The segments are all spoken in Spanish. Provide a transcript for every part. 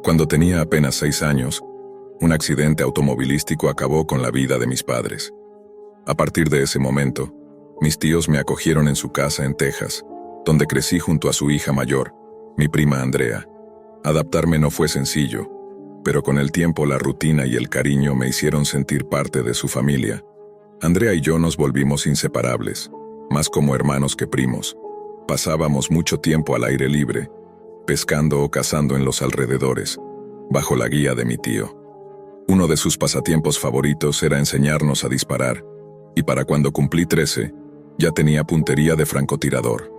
Cuando tenía apenas 6 años, un accidente automovilístico acabó con la vida de mis padres. A partir de ese momento, mis tíos me acogieron en su casa en Texas, donde crecí junto a su hija mayor, mi prima Andrea. Adaptarme no fue sencillo, pero con el tiempo la rutina y el cariño me hicieron sentir parte de su familia. Andrea y yo nos volvimos inseparables, más como hermanos que primos. Pasábamos mucho tiempo al aire libre, pescando o cazando en los alrededores, bajo la guía de mi tío. Uno de sus pasatiempos favoritos era enseñarnos a disparar, y para cuando cumplí 13, ya tenía puntería de francotirador.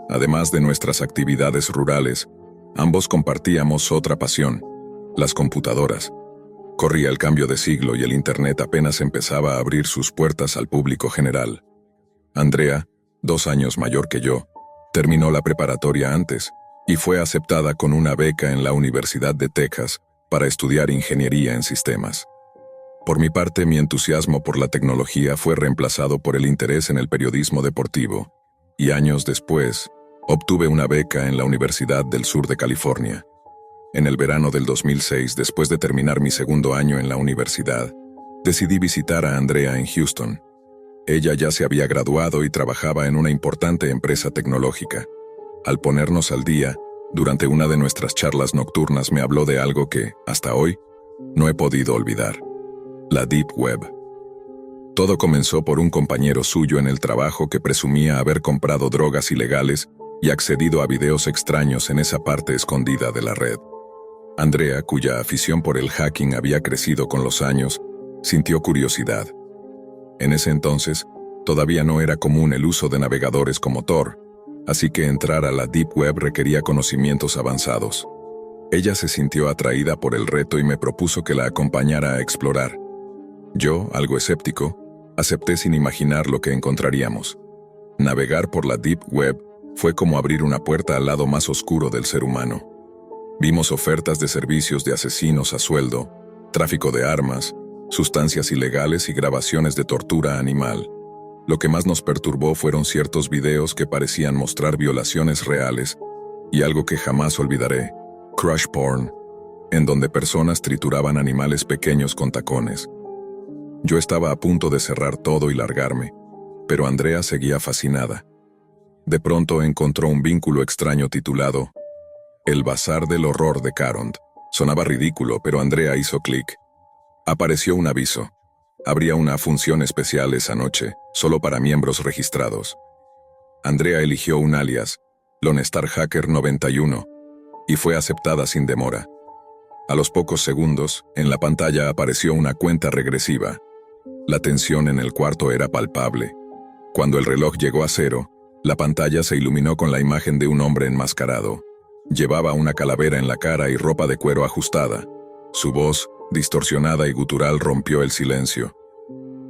Además de nuestras actividades rurales, ambos compartíamos otra pasión, las computadoras. Corría el cambio de siglo y el Internet apenas empezaba a abrir sus puertas al público general. Andrea, 2 años mayor que yo, terminó la preparatoria antes y fue aceptada con una beca en la Universidad de Texas para estudiar ingeniería en sistemas. Por mi parte, mi entusiasmo por la tecnología fue reemplazado por el interés en el periodismo deportivo, y años después, obtuve una beca en la Universidad del Sur de California. En el verano del 2006, después de terminar mi segundo año en la universidad, decidí visitar a Andrea en Houston. Ella ya se había graduado y trabajaba en una importante empresa tecnológica. Al ponernos al día, durante una de nuestras charlas nocturnas me habló de algo que, hasta hoy, no he podido olvidar: la Deep Web. Todo comenzó por un compañero suyo en el trabajo que presumía haber comprado drogas ilegales y accedido a videos extraños en esa parte escondida de la red. Andrea, cuya afición por el hacking había crecido con los años, sintió curiosidad. En ese entonces, todavía no era común el uso de navegadores como Tor, así que entrar a la Deep Web requería conocimientos avanzados. Ella se sintió atraída por el reto y me propuso que la acompañara a explorar. Yo, algo escéptico, acepté sin imaginar lo que encontraríamos. Navegar por la Deep Web fue como abrir una puerta al lado más oscuro del ser humano. Vimos ofertas de servicios de asesinos a sueldo, tráfico de armas, sustancias ilegales y grabaciones de tortura animal. Lo que más nos perturbó fueron ciertos videos que parecían mostrar violaciones reales y algo que jamás olvidaré: crush porn, en donde personas trituraban animales pequeños con tacones. Yo estaba a punto de cerrar todo y largarme, pero Andrea seguía fascinada. De pronto encontró un vínculo extraño titulado El Bazar del Horror de Caront. Sonaba ridículo, pero Andrea hizo clic. Apareció un aviso. Habría una función especial esa noche, solo para miembros registrados. Andrea eligió un alias, Lone Star Hacker 91, y fue aceptada sin demora. A los pocos segundos, en la pantalla apareció una cuenta regresiva. La tensión en el cuarto era palpable. Cuando el reloj llegó a 0, la pantalla se iluminó con la imagen de un hombre enmascarado. Llevaba una calavera en la cara y ropa de cuero ajustada. Su voz, distorsionada y gutural, rompió el silencio.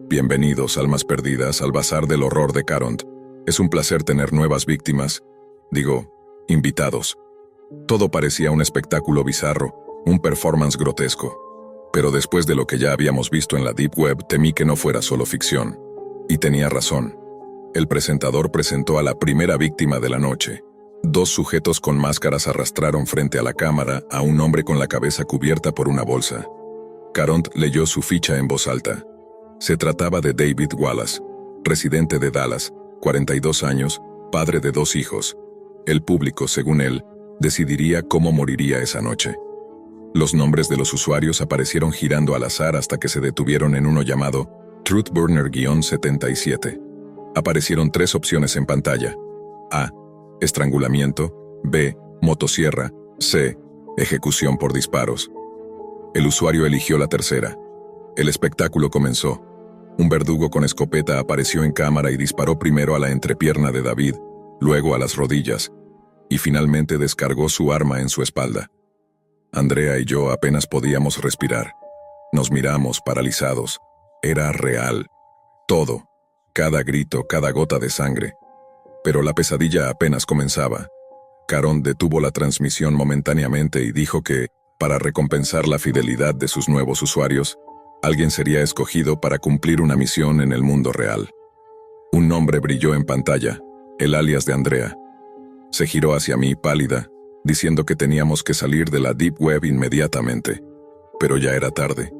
Bienvenidos, almas perdidas, al Bazar del Horror de Caront. Es un placer tener nuevas víctimas. Invitados. Todo parecía un espectáculo bizarro, un performance grotesco. Pero después de lo que ya habíamos visto en la Deep Web, temí que no fuera solo ficción. Y tenía razón. El presentador presentó a la primera víctima de la noche. 2 sujetos con máscaras arrastraron frente a la cámara a un hombre con la cabeza cubierta por una bolsa. Caront leyó su ficha en voz alta. Se trataba de David Wallace, residente de Dallas, 42 años, padre de 2 hijos. El público, según él, decidiría cómo moriría esa noche. Los nombres de los usuarios aparecieron girando al azar hasta que se detuvieron en uno llamado Truthburner-77. Aparecieron 3 opciones en pantalla: A. Estrangulamiento; B. Motosierra; C. Ejecución por disparos. El usuario eligió la tercera. El espectáculo comenzó. Un verdugo con escopeta apareció en cámara y disparó primero a la entrepierna de David, luego a las rodillas, y finalmente descargó su arma en su espalda. Andrea y yo apenas podíamos respirar. Nos miramos paralizados. Era real. Todo. Cada grito, cada gota de sangre. Pero la pesadilla apenas comenzaba. Caront detuvo la transmisión momentáneamente y dijo que, para recompensar la fidelidad de sus nuevos usuarios, alguien sería escogido para cumplir una misión en el mundo real. Un nombre brilló en pantalla, el alias de Andrea. Se giró hacia mí, pálida, diciendo que teníamos que salir de la Deep Web inmediatamente. Pero ya era tarde.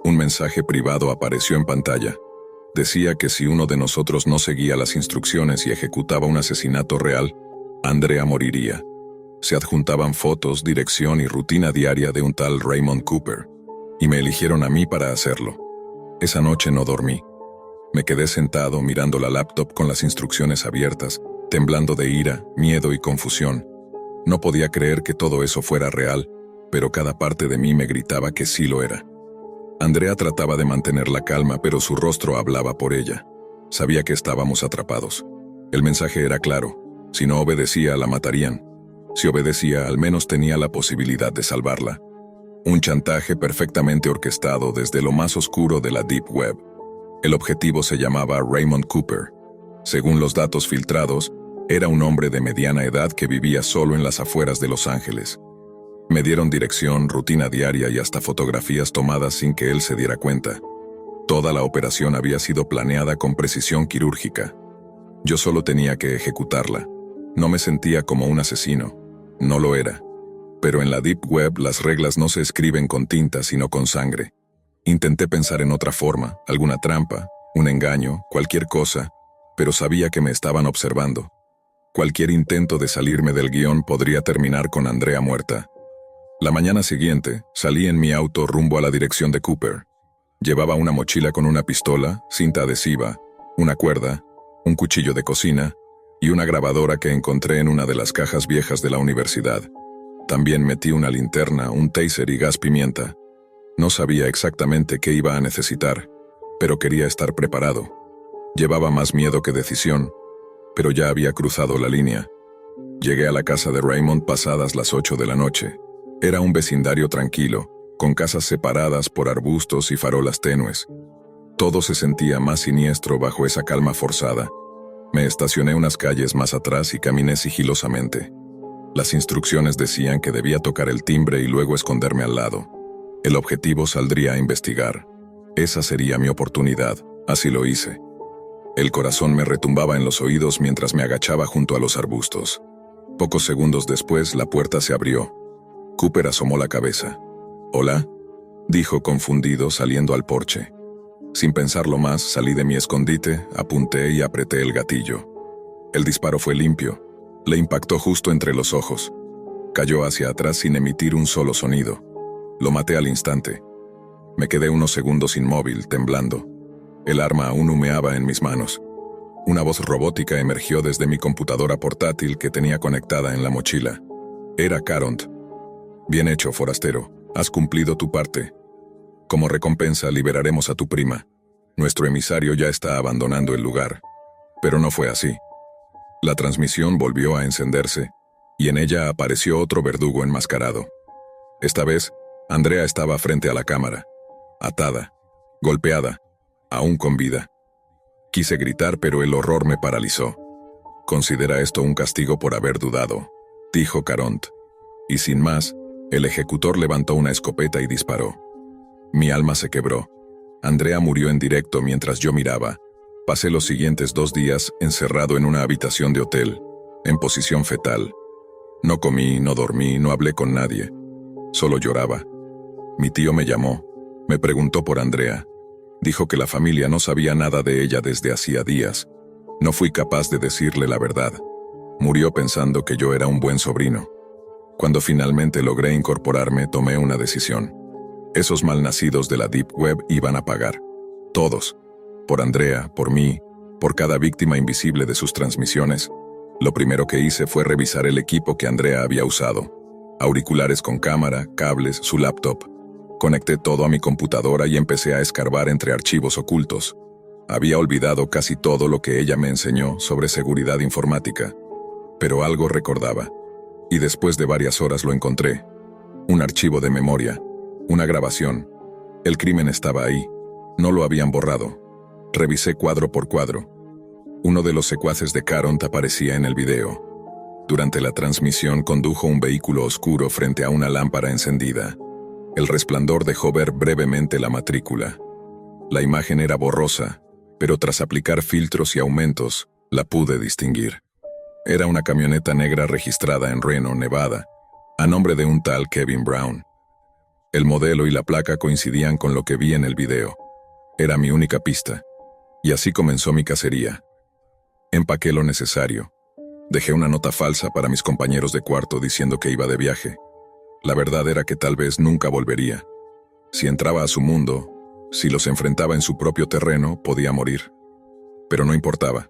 Un mensaje privado apareció en pantalla. Decía que si uno de nosotros no seguía las instrucciones y ejecutaba un asesinato real, Andrea moriría. Se adjuntaban fotos, dirección y rutina diaria de un tal Raymond Cooper, y me eligieron a mí para hacerlo. Esa noche no dormí. Me quedé sentado mirando la laptop con las instrucciones abiertas, temblando de ira, miedo y confusión. No podía creer que todo eso fuera real, pero cada parte de mí me gritaba que sí lo era. Andrea trataba de mantener la calma, pero su rostro hablaba por ella. Sabía que estábamos atrapados. El mensaje era claro. Si no obedecía, la matarían. Si obedecía, al menos tenía la posibilidad de salvarla. Un chantaje perfectamente orquestado desde lo más oscuro de la Deep Web. El objetivo se llamaba Raymond Cooper. Según los datos filtrados, era un hombre de mediana edad que vivía solo en las afueras de Los Ángeles. Me dieron dirección, rutina diaria y hasta fotografías tomadas sin que él se diera cuenta. Toda la operación había sido planeada con precisión quirúrgica. Yo solo tenía que ejecutarla. No me sentía como un asesino. No lo era. Pero en la Deep Web las reglas no se escriben con tinta sino con sangre. Intenté pensar en otra forma, alguna trampa, un engaño, cualquier cosa, pero sabía que me estaban observando. Cualquier intento de salirme del guión podría terminar con Andrea muerta. La mañana siguiente, salí en mi auto rumbo a la dirección de Cooper. Llevaba una mochila con una pistola, cinta adhesiva, una cuerda, un cuchillo de cocina y una grabadora que encontré en una de las cajas viejas de la universidad. También metí una linterna, un taser y gas pimienta. No sabía exactamente qué iba a necesitar, pero quería estar preparado. Llevaba más miedo que decisión, pero ya había cruzado la línea. Llegué a la casa de Raymond pasadas las 8 de la noche. Era un vecindario tranquilo, con casas separadas por arbustos y farolas tenues. Todo se sentía más siniestro bajo esa calma forzada. Me estacioné unas calles más atrás y caminé sigilosamente. Las instrucciones decían que debía tocar el timbre y luego esconderme al lado. El objetivo saldría a investigar. Esa sería mi oportunidad, así lo hice. El corazón me retumbaba en los oídos mientras me agachaba junto a los arbustos. Pocos segundos después, la puerta se abrió. Cooper asomó la cabeza. «¿Hola?», dijo confundido saliendo al porche. Sin pensarlo más, salí de mi escondite, apunté y apreté el gatillo. El disparo fue limpio. Le impactó justo entre los ojos. Cayó hacia atrás sin emitir un solo sonido. Lo maté al instante. Me quedé unos segundos inmóvil, temblando. El arma aún humeaba en mis manos. Una voz robótica emergió desde mi computadora portátil que tenía conectada en la mochila. Era Caront. «Bien hecho, forastero. Has cumplido tu parte. Como recompensa, liberaremos a tu prima. Nuestro emisario ya está abandonando el lugar». Pero no fue así. La transmisión volvió a encenderse, y en ella apareció otro verdugo enmascarado. Esta vez, Andrea estaba frente a la cámara, atada, golpeada, aún con vida. Quise gritar, pero el horror me paralizó. «Considera esto un castigo por haber dudado», dijo Caront. Y sin más, el ejecutor levantó una escopeta y disparó. Mi alma se quebró. Andrea murió en directo mientras yo miraba. Pasé los siguientes 2 días encerrado en una habitación de hotel, en posición fetal. No comí, no dormí, no hablé con nadie. Solo lloraba. Mi tío me llamó. Me preguntó por Andrea. Dijo que la familia no sabía nada de ella desde hacía días. No fui capaz de decirle la verdad. Murió pensando que yo era un buen sobrino. Cuando finalmente logré incorporarme, tomé una decisión. Esos malnacidos de la Deep Web iban a pagar. Todos. Por Andrea, por mí, por cada víctima invisible de sus transmisiones. Lo primero que hice fue revisar el equipo que Andrea había usado. Auriculares con cámara, cables, su laptop. Conecté todo a mi computadora y empecé a escarbar entre archivos ocultos. Había olvidado casi todo lo que ella me enseñó sobre seguridad informática. Pero algo recordaba. Y después de varias horas lo encontré. Un archivo de memoria. Una grabación. El crimen estaba ahí. No lo habían borrado. Revisé cuadro por cuadro. Uno de los secuaces de Caront aparecía en el video. Durante la transmisión condujo un vehículo oscuro frente a una lámpara encendida. El resplandor dejó ver brevemente la matrícula. La imagen era borrosa, pero tras aplicar filtros y aumentos, la pude distinguir. Era una camioneta negra registrada en Reno, Nevada, a nombre de un tal Kevin Brown. El modelo y la placa coincidían con lo que vi en el video. Era mi única pista. Y así comenzó mi cacería. Empaqué lo necesario. Dejé una nota falsa para mis compañeros de cuarto diciendo que iba de viaje. La verdad era que tal vez nunca volvería. Si entraba a su mundo, si los enfrentaba en su propio terreno, podía morir. Pero no importaba.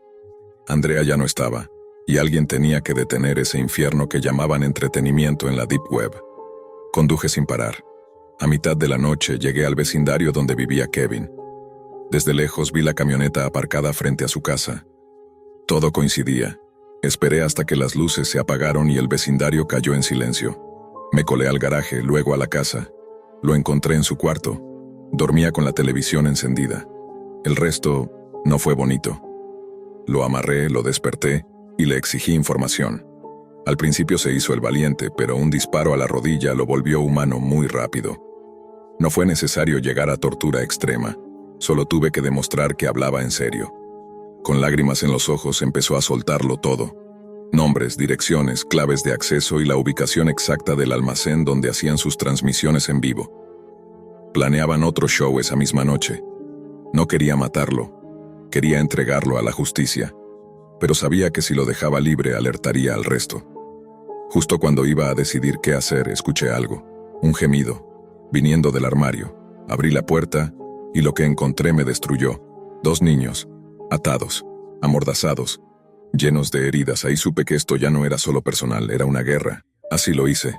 Andrea ya no estaba, y alguien tenía que detener ese infierno que llamaban entretenimiento en la Deep Web. Conduje sin parar. A mitad de la noche llegué al vecindario donde vivía Kevin. Desde lejos vi la camioneta aparcada frente a su casa. Todo coincidía. Esperé hasta que las luces se apagaron y el vecindario cayó en silencio. Me colé al garaje, luego a la casa. Lo encontré en su cuarto. Dormía con la televisión encendida. El resto no fue bonito. Lo amarré, lo desperté y le exigí información. Al principio se hizo el valiente, pero un disparo a la rodilla lo volvió humano muy rápido. No fue necesario llegar a tortura extrema. Solo tuve que demostrar que hablaba en serio. Con lágrimas en los ojos empezó a soltarlo todo. Nombres, direcciones, claves de acceso y la ubicación exacta del almacén donde hacían sus transmisiones en vivo. Planeaban otro show esa misma noche. No quería matarlo. Quería entregarlo a la justicia. Pero sabía que si lo dejaba libre alertaría al resto. Justo cuando iba a decidir qué hacer, escuché algo. Un gemido. Viniendo del armario. Abrí la puerta y lo que encontré me destruyó. 2 niños. Atados. Amordazados. Llenos de heridas. Ahí supe que esto ya no era solo personal, era una guerra. Así lo hice.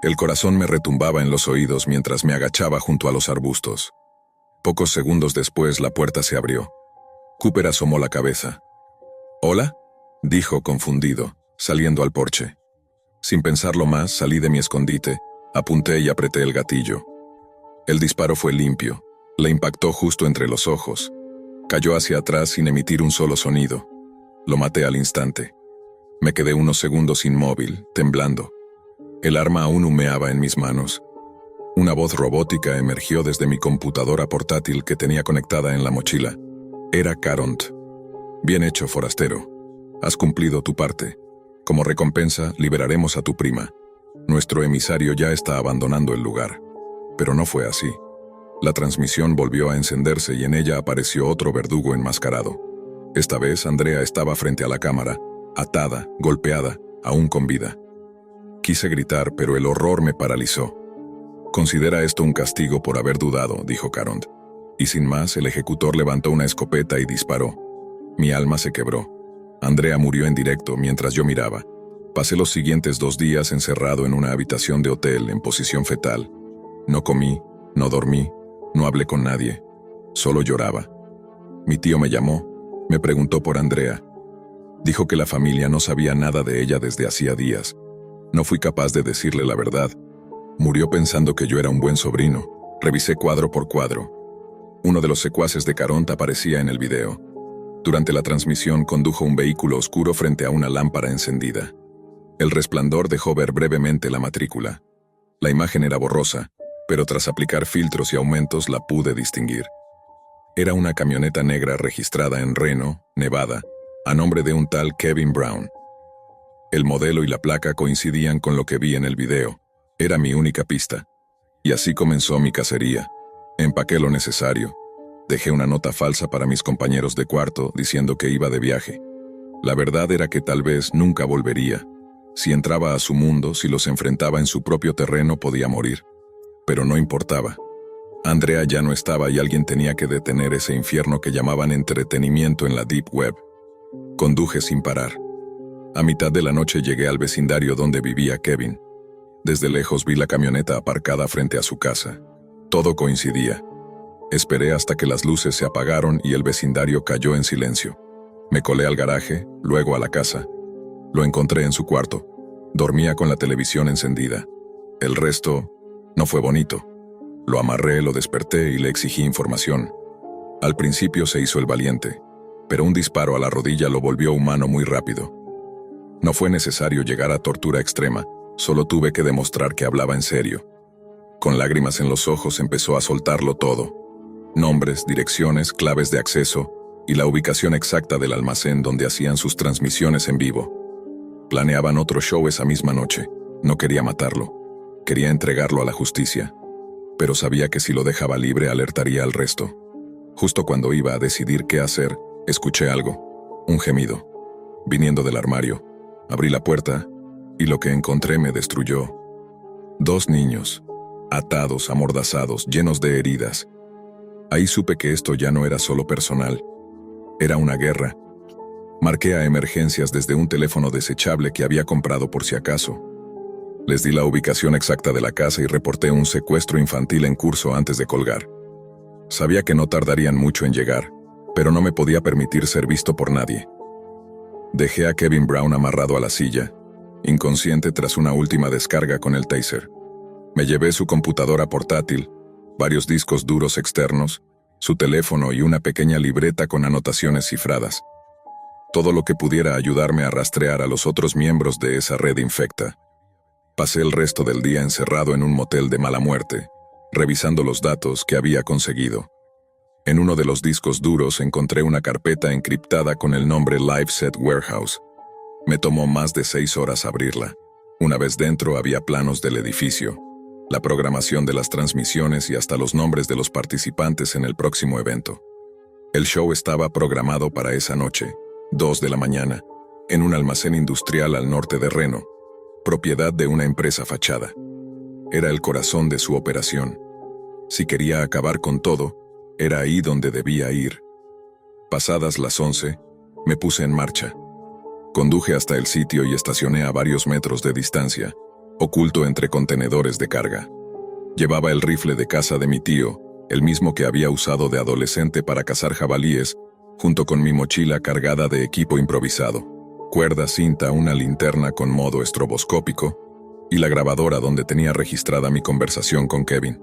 El corazón me retumbaba en los oídos mientras me agachaba junto a los arbustos. Pocos segundos después la puerta se abrió. Cooper asomó la cabeza. «¿Hola?», dijo confundido, saliendo al porche. Sin pensarlo más, salí de mi escondite, apunté y apreté el gatillo. El disparo fue limpio. Le impactó justo entre los ojos. Cayó hacia atrás sin emitir un solo sonido. Lo maté al instante. Me quedé unos segundos inmóvil, temblando. El arma aún humeaba en mis manos. Una voz robótica emergió desde mi computadora portátil que tenía conectada en la mochila. Era Caront. «Bien hecho, forastero. Has cumplido tu parte. Como recompensa, liberaremos a tu prima. Nuestro emisario ya está abandonando el lugar». Pero no fue así. La transmisión volvió a encenderse y en ella apareció otro verdugo enmascarado. Esta vez Andrea estaba frente a la cámara, atada, golpeada, aún con vida. Quise gritar, pero el horror me paralizó. «Considera esto un castigo por haber dudado», dijo Caront. Y sin más, el ejecutor levantó una escopeta y disparó. Mi alma se quebró. Andrea murió en directo mientras yo miraba. Pasé los siguientes 2 días encerrado en una habitación de hotel en posición fetal. No comí, no dormí, no hablé con nadie. Solo lloraba. Mi tío me llamó, me preguntó por Andrea. Dijo que la familia no sabía nada de ella desde hacía días. No fui capaz de decirle la verdad. Murió pensando que yo era un buen sobrino. Revisé cuadro por cuadro. Uno de los secuaces de Caront aparecía en el video. Durante la transmisión condujo un vehículo oscuro frente a una lámpara encendida. El resplandor dejó ver brevemente la matrícula. La imagen era borrosa, pero tras aplicar filtros y aumentos la pude distinguir. Era una camioneta negra registrada en Reno, Nevada, a nombre de un tal Kevin Brown. El modelo y la placa coincidían con lo que vi en el video. Era mi única pista. Y así comenzó mi cacería. Empaqué lo necesario. Dejé una nota falsa para mis compañeros de cuarto diciendo que iba de viaje. La verdad era que tal vez nunca volvería. Si entraba a su mundo, si los enfrentaba en su propio terreno, podía morir. Pero no importaba. Andrea ya no estaba y alguien tenía que detener ese infierno que llamaban entretenimiento en la Deep Web. Conduje sin parar. A mitad de la noche llegué al vecindario donde vivía Kevin. Desde lejos vi la camioneta aparcada frente a su casa. Todo coincidía. Esperé hasta que las luces se apagaron y el vecindario cayó en silencio. Me colé al garaje, luego a la casa. Lo encontré en su cuarto. Dormía con la televisión encendida. El resto no fue bonito. Lo amarré, lo desperté y le exigí información. Al principio se hizo el valiente, pero un disparo a la rodilla lo volvió humano muy rápido. No fue necesario llegar a tortura extrema, solo tuve que demostrar que hablaba en serio. Con lágrimas en los ojos empezó a soltarlo todo. Nombres, direcciones, claves de acceso y la ubicación exacta del almacén donde hacían sus transmisiones en vivo. Planeaban otro show esa misma noche. No quería matarlo. Quería entregarlo a la justicia. Pero sabía que si lo dejaba libre alertaría al resto. Justo cuando iba a decidir qué hacer, escuché algo. Un gemido. Viniendo del armario. Abrí la puerta y lo que encontré me destruyó. 2 niños. Atados, amordazados, llenos de heridas. Ahí supe que esto ya no era solo personal. Era una guerra. Marqué a emergencias desde un teléfono desechable que había comprado por si acaso. Les di la ubicación exacta de la casa y reporté un secuestro infantil en curso antes de colgar. Sabía que no tardarían mucho en llegar, pero no me podía permitir ser visto por nadie. Dejé a Kevin Brown amarrado a la silla, inconsciente tras una última descarga con el taser. Me llevé su computadora portátil, varios discos duros externos, su teléfono y una pequeña libreta con anotaciones cifradas. Todo lo que pudiera ayudarme a rastrear a los otros miembros de esa red infecta. Pasé el resto del día encerrado en un motel de mala muerte, revisando los datos que había conseguido. En uno de los discos duros encontré una carpeta encriptada con el nombre Live Set Warehouse. Me tomó más de 6 horas abrirla. Una vez dentro había planos del edificio, la programación de las transmisiones y hasta los nombres de los participantes en el próximo evento. El show estaba programado para esa noche, 2 de la mañana, en un almacén industrial al norte de Reno, propiedad de una empresa fachada. Era el corazón de su operación. Si quería acabar con todo, era ahí donde debía ir. Pasadas las 11, me puse en marcha. Conduje hasta el sitio y estacioné a varios metros de distancia, oculto entre contenedores de carga. Llevaba el rifle de caza de mi tío, el mismo que había usado de adolescente para cazar jabalíes, junto con mi mochila cargada de equipo improvisado, cuerda, cinta, una linterna con modo estroboscópico y la grabadora donde tenía registrada mi conversación con Kevin.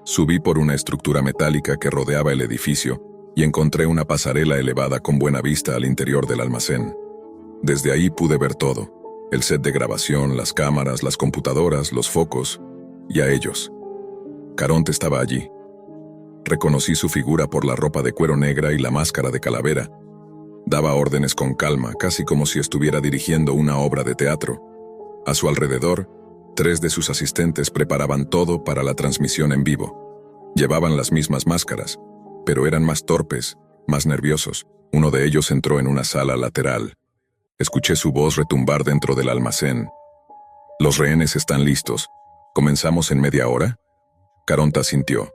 Subí por una estructura metálica que rodeaba el edificio y encontré una pasarela elevada con buena vista al interior del almacén. Desde ahí pude ver todo: el set de grabación, las cámaras, las computadoras, los focos, y a ellos. Caronte estaba allí. Reconocí su figura por la ropa de cuero negra y la máscara de calavera. Daba órdenes con calma, casi como si estuviera dirigiendo una obra de teatro. A su alrededor, 3 de sus asistentes preparaban todo para la transmisión en vivo. Llevaban las mismas máscaras, pero eran más torpes, más nerviosos. Uno de ellos entró en una sala lateral. Escuché su voz retumbar dentro del almacén. «Los rehenes están listos. ¿Comenzamos en media hora?» Caronte asintió.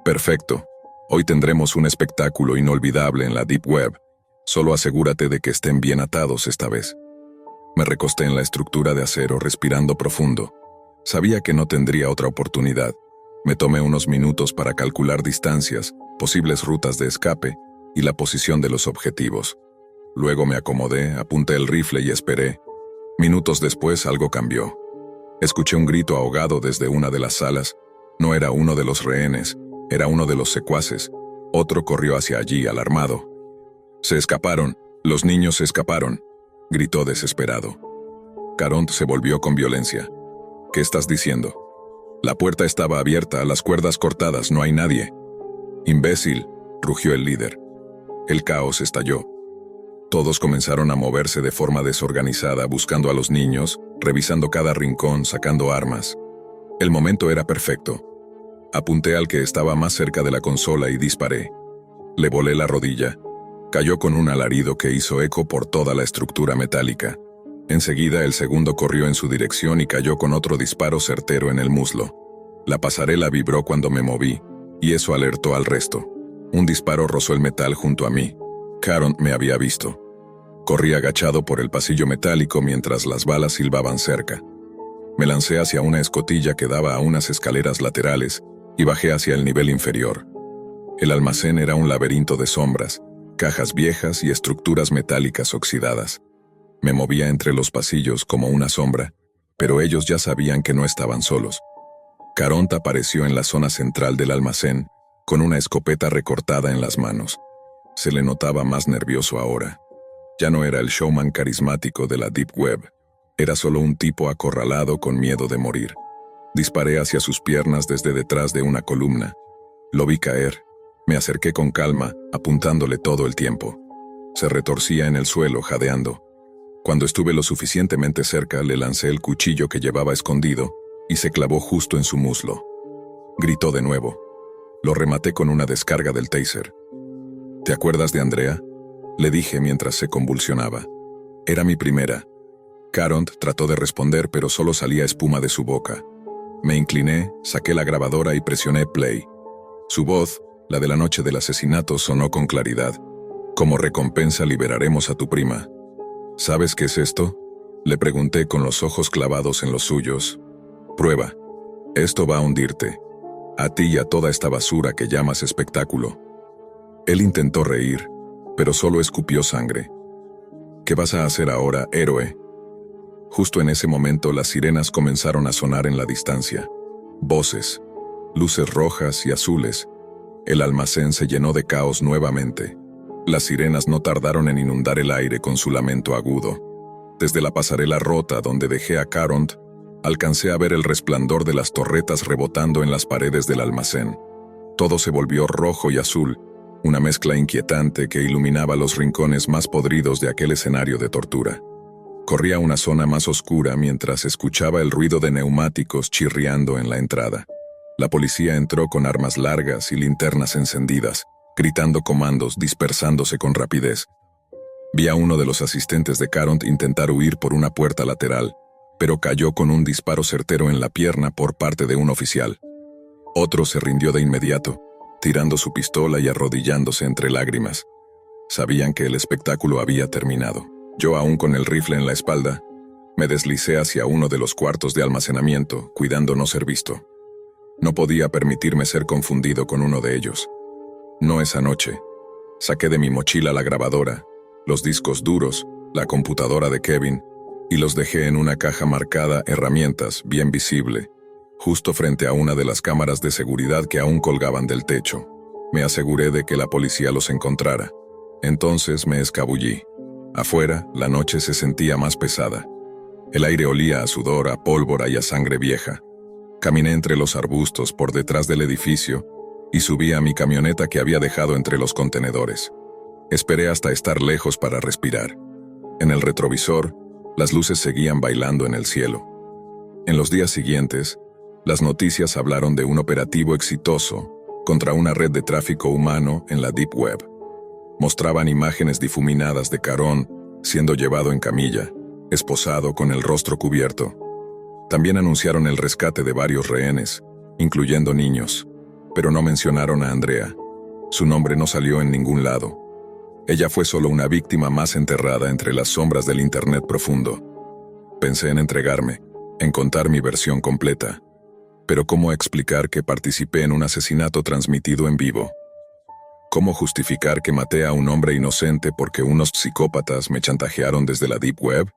«Perfecto. Hoy tendremos un espectáculo inolvidable en la Deep Web. Solo asegúrate de que estén bien atados esta vez». Me recosté en la estructura de acero respirando profundo. Sabía que no tendría otra oportunidad. Me tomé unos minutos para calcular distancias, posibles rutas de escape y la posición de los objetivos. Luego me acomodé, apunté el rifle y esperé. Minutos después algo cambió. Escuché un grito ahogado desde una de las salas. No era uno de los rehenes, era uno de los secuaces. Otro corrió hacia allí, alarmado. «Se escaparon, los niños se escaparon», gritó desesperado. Caronte se volvió con violencia. «¿Qué estás diciendo? La puerta estaba abierta, las cuerdas cortadas, no hay nadie». «Imbécil», rugió el líder. El caos estalló. Todos comenzaron a moverse de forma desorganizada, buscando a los niños, revisando cada rincón, sacando armas. El momento era perfecto. Apunté al que estaba más cerca de la consola y disparé. Le volé la rodilla. Cayó con un alarido que hizo eco por toda la estructura metálica. Enseguida el segundo corrió en su dirección y cayó con otro disparo certero en el muslo. La pasarela vibró cuando me moví, y eso alertó al resto. Un disparo rozó el metal junto a mí. Caronte me había visto. Corrí agachado por el pasillo metálico mientras las balas silbaban cerca. Me lancé hacia una escotilla que daba a unas escaleras laterales y bajé hacia el nivel inferior. El almacén era un laberinto de sombras, cajas viejas y estructuras metálicas oxidadas. Me movía entre los pasillos como una sombra, pero ellos ya sabían que no estaban solos. Caronte apareció en la zona central del almacén, con una escopeta recortada en las manos. Se le notaba más nervioso ahora. Ya no era el showman carismático de la Deep Web. Era solo un tipo acorralado con miedo de morir. Disparé hacia sus piernas desde detrás de una columna. Lo vi caer. Me acerqué con calma, apuntándole todo el tiempo. Se retorcía en el suelo, jadeando. Cuando estuve lo suficientemente cerca, le lancé el cuchillo que llevaba escondido y se clavó justo en su muslo. Gritó de nuevo. Lo rematé con una descarga del taser. ¿Te acuerdas de Andrea?, le dije mientras se convulsionaba. Era mi primera. Caront trató de responder, pero solo salía espuma de su boca. Me incliné, saqué la grabadora y presioné play. Su voz, la de la noche del asesinato, sonó con claridad. Como recompensa liberaremos a tu prima. ¿Sabes qué es esto?, le pregunté con los ojos clavados en los suyos. Prueba. Esto va a hundirte. A ti y a toda esta basura que llamas espectáculo. Él intentó reír, pero solo escupió sangre. ¿Qué vas a hacer ahora, héroe? Justo en ese momento las sirenas comenzaron a sonar en la distancia. Voces, luces rojas y azules. El almacén se llenó de caos nuevamente. Las sirenas no tardaron en inundar el aire con su lamento agudo. Desde la pasarela rota donde dejé a Caront, alcancé a ver el resplandor de las torretas rebotando en las paredes del almacén. Todo se volvió rojo y azul, una mezcla inquietante que iluminaba los rincones más podridos de aquel escenario de tortura. Corrí a una zona más oscura mientras escuchaba el ruido de neumáticos chirriando en la entrada. La policía entró con armas largas y linternas encendidas, gritando comandos, dispersándose con rapidez. Vi a uno de los asistentes de Caront intentar huir por una puerta lateral, pero cayó con un disparo certero en la pierna por parte de un oficial. Otro se rindió de inmediato, tirando su pistola y arrodillándose entre lágrimas. Sabían que el espectáculo había terminado. Yo, aún con el rifle en la espalda, me deslicé hacia uno de los cuartos de almacenamiento, cuidando no ser visto. No podía permitirme ser confundido con uno de ellos. No esa noche. Saqué de mi mochila la grabadora, los discos duros, la computadora de Kevin, y los dejé en una caja marcada herramientas, bien visible, justo frente a una de las cámaras de seguridad que aún colgaban del techo. Me aseguré de que la policía los encontrara. Entonces me escabullí. Afuera, la noche se sentía más pesada. El aire olía a sudor, a pólvora y a sangre vieja. Caminé entre los arbustos por detrás del edificio y subí a mi camioneta que había dejado entre los contenedores. Esperé hasta estar lejos para respirar. En el retrovisor, las luces seguían bailando en el cielo. En los días siguientes, las noticias hablaron de un operativo exitoso contra una red de tráfico humano en la Deep Web. Mostraban imágenes difuminadas de Caront siendo llevado en camilla, esposado con el rostro cubierto. También anunciaron el rescate de varios rehenes, incluyendo niños, pero no mencionaron a Andrea. Su nombre no salió en ningún lado. Ella fue solo una víctima más enterrada entre las sombras del Internet profundo. Pensé en entregarme, en contar mi versión completa. Pero ¿cómo explicar que participé en un asesinato transmitido en vivo? ¿Cómo justificar que maté a un hombre inocente porque unos psicópatas me chantajearon desde la Deep Web?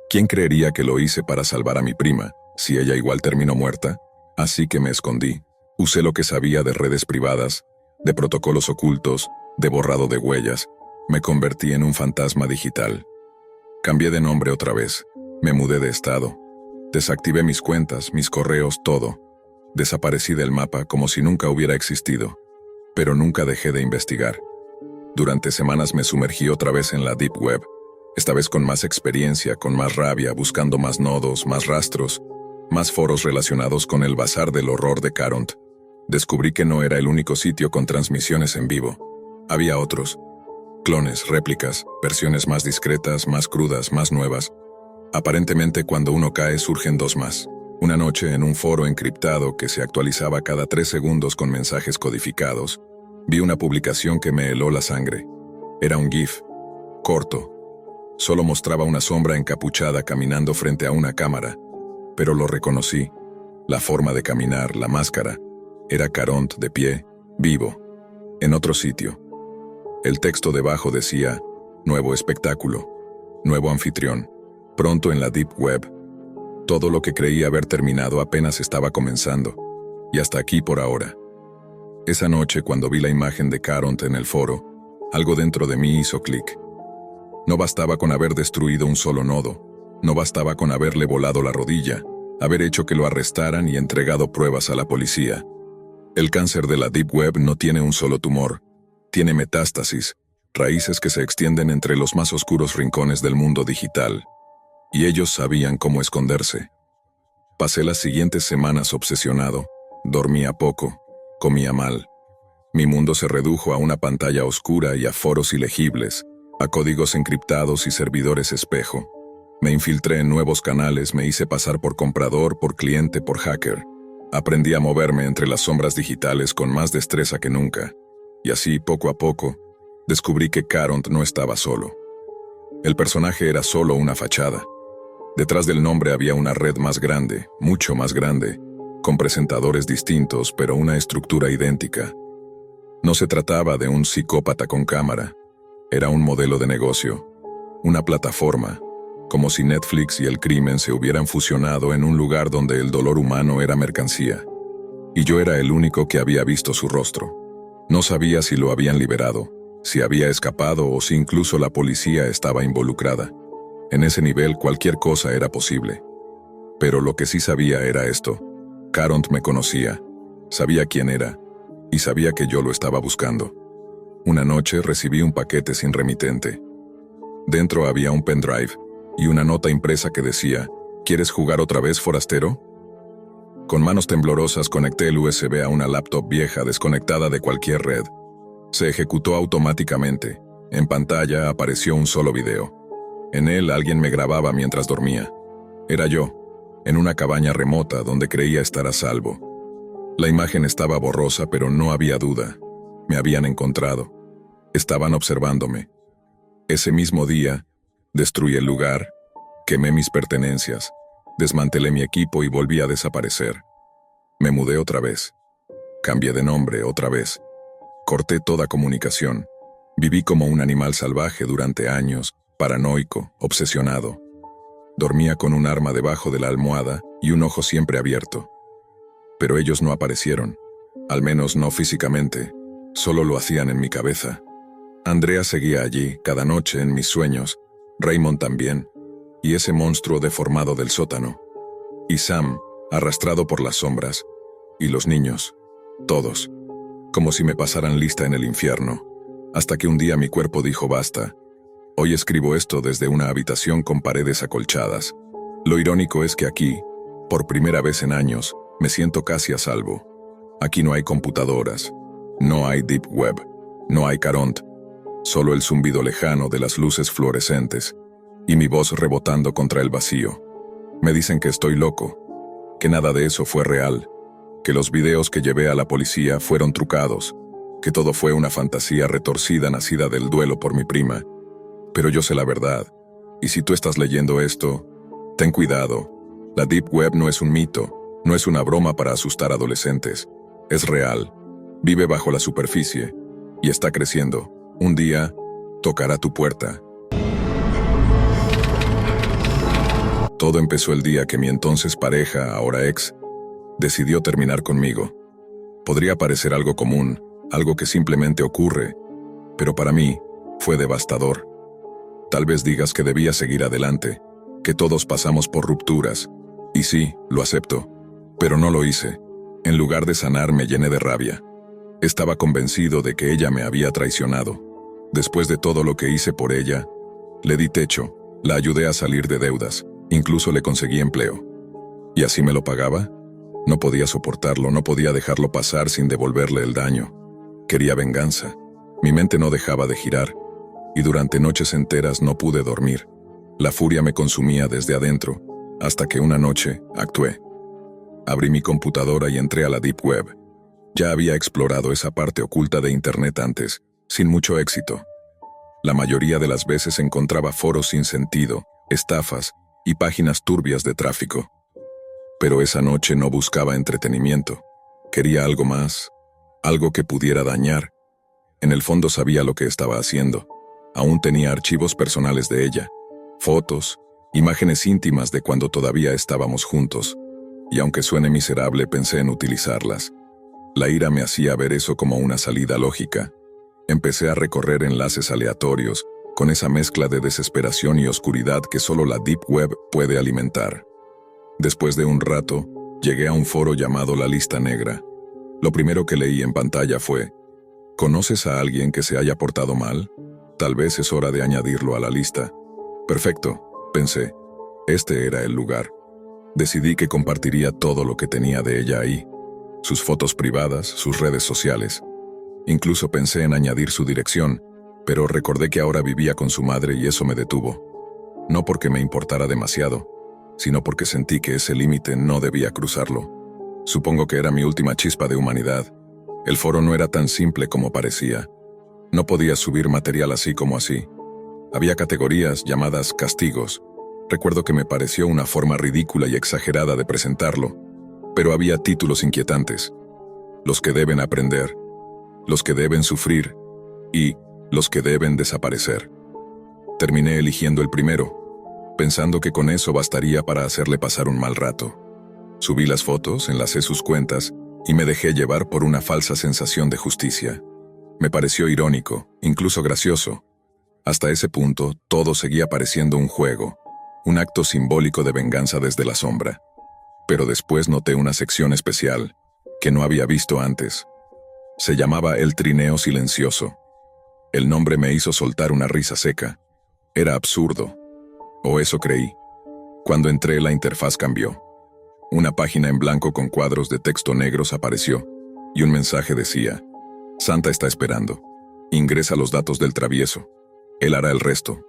¿Quién creería que lo hice para salvar a mi prima, si ella igual terminó muerta? Así que me escondí. Usé lo que sabía de redes privadas, de protocolos ocultos, de borrado de huellas. Me convertí en un fantasma digital. Cambié de nombre otra vez. Me mudé de estado. Desactivé mis cuentas, mis correos, todo. Desaparecí del mapa como si nunca hubiera existido. Pero nunca dejé de investigar. Durante semanas me sumergí otra vez en la Deep Web, esta vez con más experiencia, con más rabia, buscando más nodos, más rastros, más foros relacionados con el bazar del horror de Caront. Descubrí que no era el único sitio con transmisiones en vivo. Había otros. Clones, réplicas, versiones más discretas, más crudas, más nuevas. Aparentemente, cuando uno cae, surgen dos más. Una noche, en un foro encriptado que se actualizaba cada 3 segundos con mensajes codificados, vi una publicación que me heló la sangre. Era un GIF, corto. Solo mostraba una sombra encapuchada caminando frente a una cámara, pero lo reconocí. La forma de caminar, la máscara, era Caront de pie, vivo, en otro sitio. El texto debajo decía: nuevo espectáculo, nuevo anfitrión, pronto en la Deep Web. Todo lo que creí haber terminado apenas estaba comenzando, y hasta aquí por ahora. Esa noche, cuando vi la imagen de Caront en el foro, algo dentro de mí hizo clic. No bastaba con haber destruido un solo nodo, no bastaba con haberle volado la rodilla, haber hecho que lo arrestaran y entregado pruebas a la policía. El cáncer de la Deep Web no tiene un solo tumor, tiene metástasis, raíces que se extienden entre los más oscuros rincones del mundo digital, y ellos sabían cómo esconderse. Pasé las siguientes semanas obsesionado, dormía poco, comía mal. Mi mundo se redujo a una pantalla oscura y a foros ilegibles, a códigos encriptados y servidores espejo. Me infiltré en nuevos canales, me hice pasar por comprador, por cliente, por hacker. Aprendí a moverme entre las sombras digitales con más destreza que nunca. Y así, poco a poco, descubrí que Caront no estaba solo. El personaje era solo una fachada. Detrás del nombre había una red más grande, mucho más grande, con presentadores distintos, pero una estructura idéntica. No se trataba de un psicópata con cámara. Era un modelo de negocio, una plataforma, como si Netflix y el crimen se hubieran fusionado en un lugar donde el dolor humano era mercancía. Y yo era el único que había visto su rostro. No sabía si lo habían liberado, si había escapado o si incluso la policía estaba involucrada. En ese nivel cualquier cosa era posible. Pero lo que sí sabía era esto. Caront me conocía, sabía quién era, y sabía que yo lo estaba buscando. Una noche recibí un paquete sin remitente. Dentro había un pendrive y una nota impresa que decía: ¿Quieres jugar otra vez, forastero? Con manos temblorosas conecté el USB a una laptop vieja desconectada de cualquier red. Se ejecutó automáticamente. En pantalla apareció un solo video. En él alguien me grababa mientras dormía. Era yo, en una cabaña remota donde creía estar a salvo. La imagen estaba borrosa, pero no había duda. Me habían encontrado. Estaban observándome. Ese mismo día, destruí el lugar, quemé mis pertenencias, desmantelé mi equipo y volví a desaparecer. Me mudé otra vez. Cambié de nombre otra vez. Corté toda comunicación. Viví como un animal salvaje durante años, paranoico, obsesionado. Dormía con un arma debajo de la almohada y un ojo siempre abierto. Pero ellos no aparecieron, al menos no físicamente, solo lo hacían en mi cabeza. Andrea seguía allí, cada noche en mis sueños, Raymond también, y ese monstruo deformado del sótano. Y Sam, arrastrado por las sombras, y los niños, todos, como si me pasaran lista en el infierno, hasta que un día mi cuerpo dijo basta. Hoy escribo esto desde una habitación con paredes acolchadas. Lo irónico es que aquí, por primera vez en años, me siento casi a salvo. Aquí no hay computadoras, no hay Deep Web, no hay Caront, solo el zumbido lejano de las luces fluorescentes y mi voz rebotando contra el vacío. Me dicen que estoy loco, que nada de eso fue real, que los videos que llevé a la policía fueron trucados, que todo fue una fantasía retorcida nacida del duelo por mi prima. Pero yo sé la verdad, y si tú estás leyendo esto, ten cuidado. La Deep Web no es un mito, no es una broma para asustar adolescentes. Es real, vive bajo la superficie, y está creciendo. Un día, tocará tu puerta. Todo empezó el día que mi entonces pareja, ahora ex, decidió terminar conmigo. Podría parecer algo común, algo que simplemente ocurre, pero para mí, fue devastador. Tal vez digas que debía seguir adelante, que todos pasamos por rupturas, y sí, lo acepto, pero no lo hice. En lugar de sanar me llené de rabia. Estaba convencido de que ella me había traicionado. Después de todo lo que hice por ella, le di techo, la ayudé a salir de deudas, incluso le conseguí empleo. ¿Y así me lo pagaba? No podía soportarlo, no podía dejarlo pasar sin devolverle el daño. Quería venganza. Mi mente no dejaba de girar, y durante noches enteras no pude dormir. La furia me consumía desde adentro, hasta que una noche actué. Abrí mi computadora y entré a la Deep Web. Ya había explorado esa parte oculta de Internet antes, sin mucho éxito. La mayoría de las veces encontraba foros sin sentido, estafas y páginas turbias de tráfico. Pero esa noche no buscaba entretenimiento. Quería algo más, algo que pudiera dañar. En el fondo sabía lo que estaba haciendo. Aún tenía archivos personales de ella, fotos, imágenes íntimas de cuando todavía estábamos juntos, y aunque suene miserable pensé en utilizarlas. La ira me hacía ver eso como una salida lógica. Empecé a recorrer enlaces aleatorios, con esa mezcla de desesperación y oscuridad que solo la Deep Web puede alimentar. Después de un rato, llegué a un foro llamado La Lista Negra. Lo primero que leí en pantalla fue: ¿conoces a alguien que se haya portado mal? Tal vez es hora de añadirlo a la lista. Perfecto, pensé. Este era el lugar. Decidí que compartiría todo lo que tenía de ella ahí. Sus fotos privadas, sus redes sociales. Incluso pensé en añadir su dirección, pero recordé que ahora vivía con su madre y eso me detuvo. No porque me importara demasiado, sino porque sentí que ese límite no debía cruzarlo. Supongo que era mi última chispa de humanidad. El foro no era tan simple como parecía. No podía subir material así como así. Había categorías llamadas castigos. Recuerdo que me pareció una forma ridícula y exagerada de presentarlo, pero había títulos inquietantes. Los que deben aprender, los que deben sufrir y los que deben desaparecer. Terminé eligiendo el primero, pensando que con eso bastaría para hacerle pasar un mal rato. Subí las fotos, enlacé sus cuentas y me dejé llevar por una falsa sensación de justicia. Me pareció irónico, incluso gracioso. Hasta ese punto, todo seguía pareciendo un juego, un acto simbólico de venganza desde la sombra. Pero después noté una sección especial, que no había visto antes. Se llamaba El Trineo Silencioso. El nombre me hizo soltar una risa seca. Era absurdo. O eso creí. Cuando entré, la interfaz cambió. Una página en blanco con cuadros de texto negros apareció, y un mensaje decía: Santa está esperando. Ingresa los datos del travieso. Él hará el resto.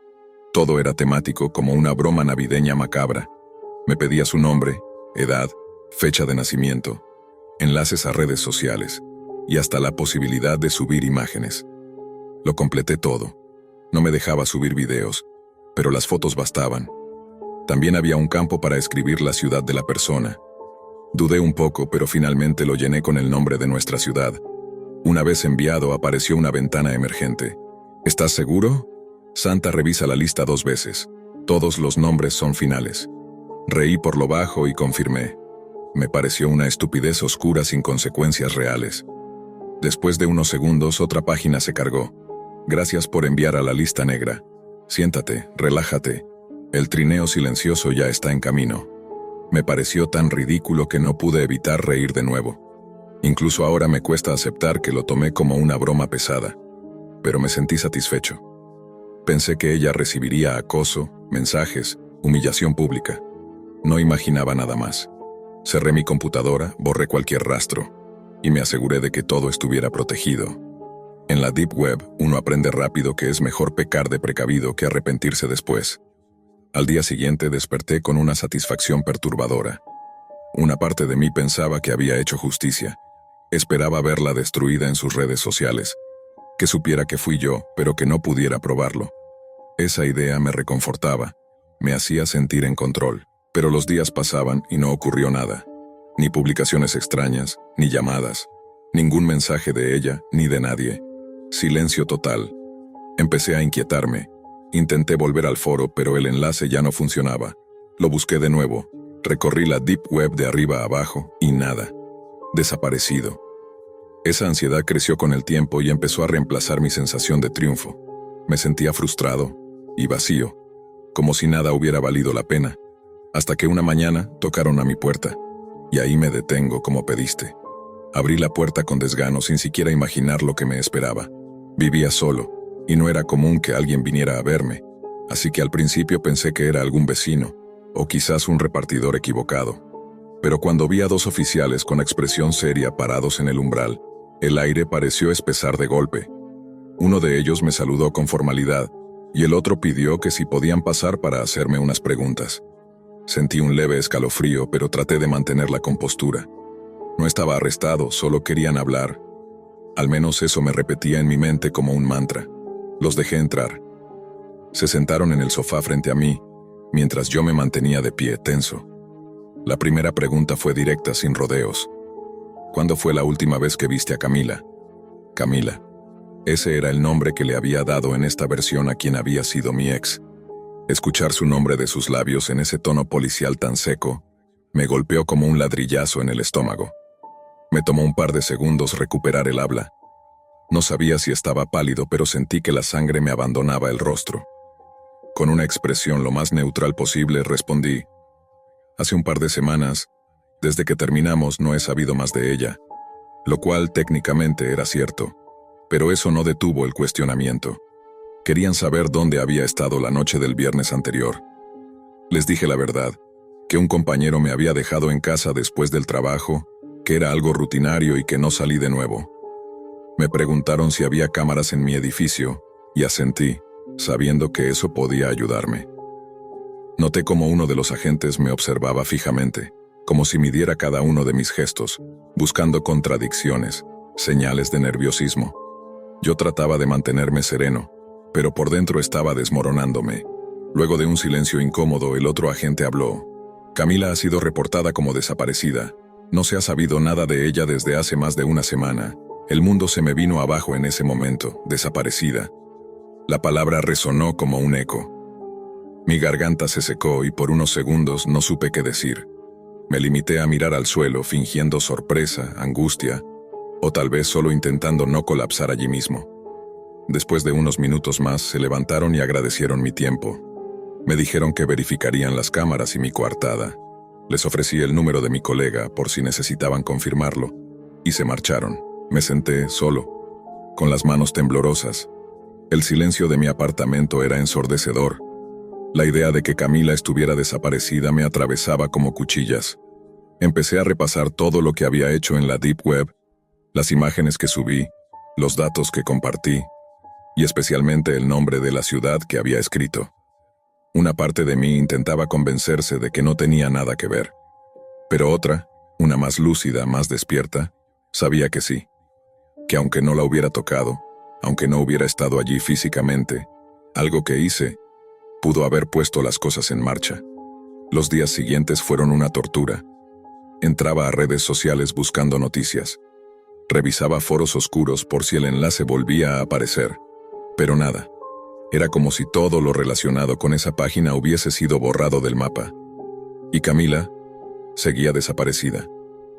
Todo era temático, como una broma navideña macabra. Me pedía su nombre, edad, fecha de nacimiento, enlaces a redes sociales, y hasta la posibilidad de subir imágenes. Lo completé todo. No me dejaba subir videos, pero las fotos bastaban. También había un campo para escribir la ciudad de la persona. Dudé un poco, pero finalmente lo llené con el nombre de nuestra ciudad. Una vez enviado, apareció una ventana emergente. ¿Estás seguro? Santa revisa la lista 2 veces. Todos los nombres son finales. Reí por lo bajo y confirmé. Me pareció una estupidez oscura sin consecuencias reales. Después de unos segundos, otra página se cargó. Gracias por enviar a la lista negra. Siéntate, relájate. El trineo silencioso ya está en camino. Me pareció tan ridículo que no pude evitar reír de nuevo. Incluso ahora me cuesta aceptar que lo tomé como una broma pesada. Pero me sentí satisfecho. Pensé que ella recibiría acoso, mensajes, humillación pública. No imaginaba nada más. Cerré mi computadora, borré cualquier rastro, y me aseguré de que todo estuviera protegido. En la Deep Web, uno aprende rápido que es mejor pecar de precavido que arrepentirse después. Al día siguiente desperté con una satisfacción perturbadora. Una parte de mí pensaba que había hecho justicia. Esperaba verla destruida en sus redes sociales. Que supiera que fui yo, pero que no pudiera probarlo. Esa idea me reconfortaba. Me hacía sentir en control. Pero los días pasaban y no ocurrió nada. Ni publicaciones extrañas, ni llamadas. Ningún mensaje de ella, ni de nadie. Silencio total. Empecé a inquietarme. Intenté volver al foro, pero el enlace ya no funcionaba. Lo busqué de nuevo. Recorrí la Deep Web de arriba a abajo, y nada. Desaparecido. Esa ansiedad creció con el tiempo y empezó a reemplazar mi sensación de triunfo. Me sentía frustrado y vacío, como si nada hubiera valido la pena. Hasta que una mañana tocaron a mi puerta, y ahí me detengo como pediste. Abrí la puerta con desgano sin siquiera imaginar lo que me esperaba. Vivía solo, y no era común que alguien viniera a verme, así que al principio pensé que era algún vecino, o quizás un repartidor equivocado. Pero cuando vi a 2 oficiales con expresión seria parados en el umbral, el aire pareció espesar de golpe. Uno de ellos me saludó con formalidad, y el otro pidió que si podían pasar para hacerme unas preguntas. Sentí un leve escalofrío, pero traté de mantener la compostura. No estaba arrestado, solo querían hablar. Al menos eso me repetía en mi mente como un mantra. Los dejé entrar. Se sentaron en el sofá frente a mí, mientras yo me mantenía de pie, tenso. La primera pregunta fue directa, sin rodeos. ¿Cuándo fue la última vez que viste a Camila? Camila. Ese era el nombre que le había dado en esta versión a quien había sido mi ex. Escuchar su nombre de sus labios en ese tono policial tan seco, me golpeó como un ladrillazo en el estómago. Me tomó un par de segundos recuperar el habla. No sabía si estaba pálido, pero sentí que la sangre me abandonaba el rostro. Con una expresión lo más neutral posible respondí: hace un par de semanas, desde que terminamos, no he sabido más de ella, lo cual técnicamente era cierto, pero eso no detuvo el cuestionamiento. Querían saber dónde había estado la noche del viernes anterior. Les dije la verdad, que un compañero me había dejado en casa después del trabajo, que era algo rutinario y que no salí de nuevo. Me preguntaron si había cámaras en mi edificio, y asentí, sabiendo que eso podía ayudarme. Noté cómo uno de los agentes me observaba fijamente, como si midiera cada uno de mis gestos, buscando contradicciones, señales de nerviosismo. Yo trataba de mantenerme sereno, pero por dentro estaba desmoronándome. Luego de un silencio incómodo, el otro agente habló. Camila ha sido reportada como desaparecida. No se ha sabido nada de ella desde hace más de una semana. El mundo se me vino abajo en ese momento, desaparecida. La palabra resonó como un eco. Mi garganta se secó y por unos segundos no supe qué decir. Me limité a mirar al suelo fingiendo sorpresa, angustia, o tal vez solo intentando no colapsar allí mismo. Después de unos minutos más se levantaron y agradecieron mi tiempo. Me dijeron que verificarían las cámaras y mi coartada. Les ofrecí el número de mi colega por si necesitaban confirmarlo, y se marcharon. Me senté solo, con las manos temblorosas. El silencio de mi apartamento era ensordecedor. La idea de que Camila estuviera desaparecida me atravesaba como cuchillas. Empecé a repasar todo lo que había hecho en la Deep Web, las imágenes que subí, los datos que compartí, y especialmente el nombre de la ciudad que había escrito. Una parte de mí intentaba convencerse de que no tenía nada que ver. Pero otra, una más lúcida, más despierta, sabía que sí. Que aunque no la hubiera tocado, aunque no hubiera estado allí físicamente, algo que hice pudo haber puesto las cosas en marcha. Los días siguientes fueron una tortura. Entraba a redes sociales buscando noticias. Revisaba foros oscuros por si el enlace volvía a aparecer. Pero nada. Era como si todo lo relacionado con esa página hubiese sido borrado del mapa. Y Camila seguía desaparecida.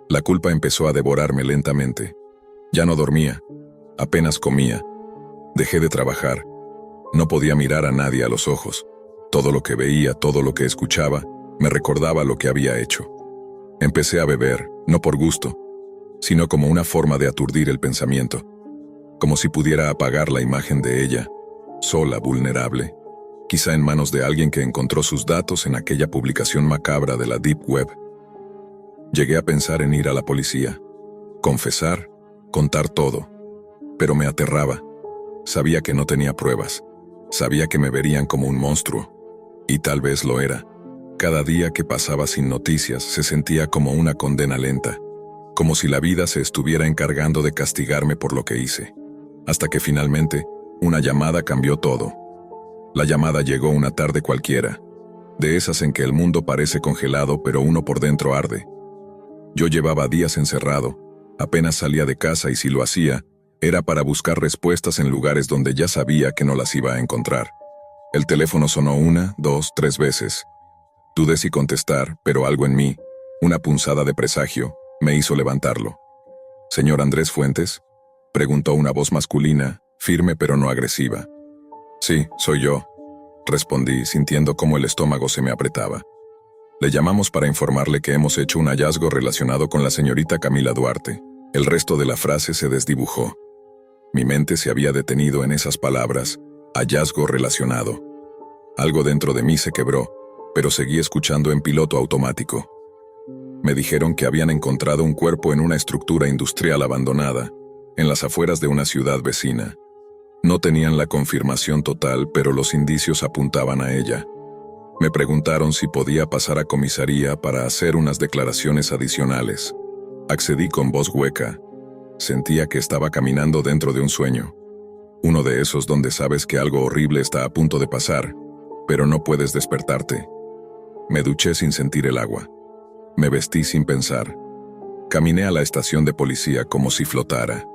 La culpa empezó a devorarme lentamente. Ya no dormía, apenas comía. Dejé de trabajar. No podía mirar a nadie a los ojos. Todo lo que veía, todo lo que escuchaba, me recordaba lo que había hecho. Empecé a beber, no por gusto, sino como una forma de aturdir el pensamiento. Como si pudiera apagar la imagen de ella, sola, vulnerable, quizá en manos de alguien que encontró sus datos en aquella publicación macabra de la Deep Web. Llegué a pensar en ir a la policía, confesar, contar todo, pero me aterraba. Sabía que no tenía pruebas, sabía que me verían como un monstruo, y tal vez lo era. Cada día que pasaba sin noticias se sentía como una condena lenta, como si la vida se estuviera encargando de castigarme por lo que hice. Hasta que finalmente, una llamada cambió todo. La llamada llegó una tarde cualquiera, de esas en que el mundo parece congelado pero uno por dentro arde. Yo llevaba días encerrado, apenas salía de casa y si lo hacía, era para buscar respuestas en lugares donde ya sabía que no las iba a encontrar. El teléfono sonó 1, 2, 3 veces. Dudé si contestar, pero algo en mí, una punzada de presagio, me hizo levantarlo. «¿Señor Andrés Fuentes?», preguntó una voz masculina, firme pero no agresiva. «Sí, soy yo», respondí, sintiendo cómo el estómago se me apretaba. «Le llamamos para informarle que hemos hecho un hallazgo relacionado con la señorita Camila Duarte». El resto de la frase se desdibujó. Mi mente se había detenido en esas palabras, hallazgo relacionado. Algo dentro de mí se quebró, pero seguí escuchando en piloto automático. Me dijeron que habían encontrado un cuerpo en una estructura industrial abandonada, en las afueras de una ciudad vecina. No tenían la confirmación total, pero los indicios apuntaban a ella. Me preguntaron si podía pasar a comisaría para hacer unas declaraciones adicionales. Accedí con voz hueca. Sentía que estaba caminando dentro de un sueño. Uno de esos donde sabes que algo horrible está a punto de pasar, pero no puedes despertarte. Me duché sin sentir el agua. Me vestí sin pensar. Caminé a la estación de policía como si flotara.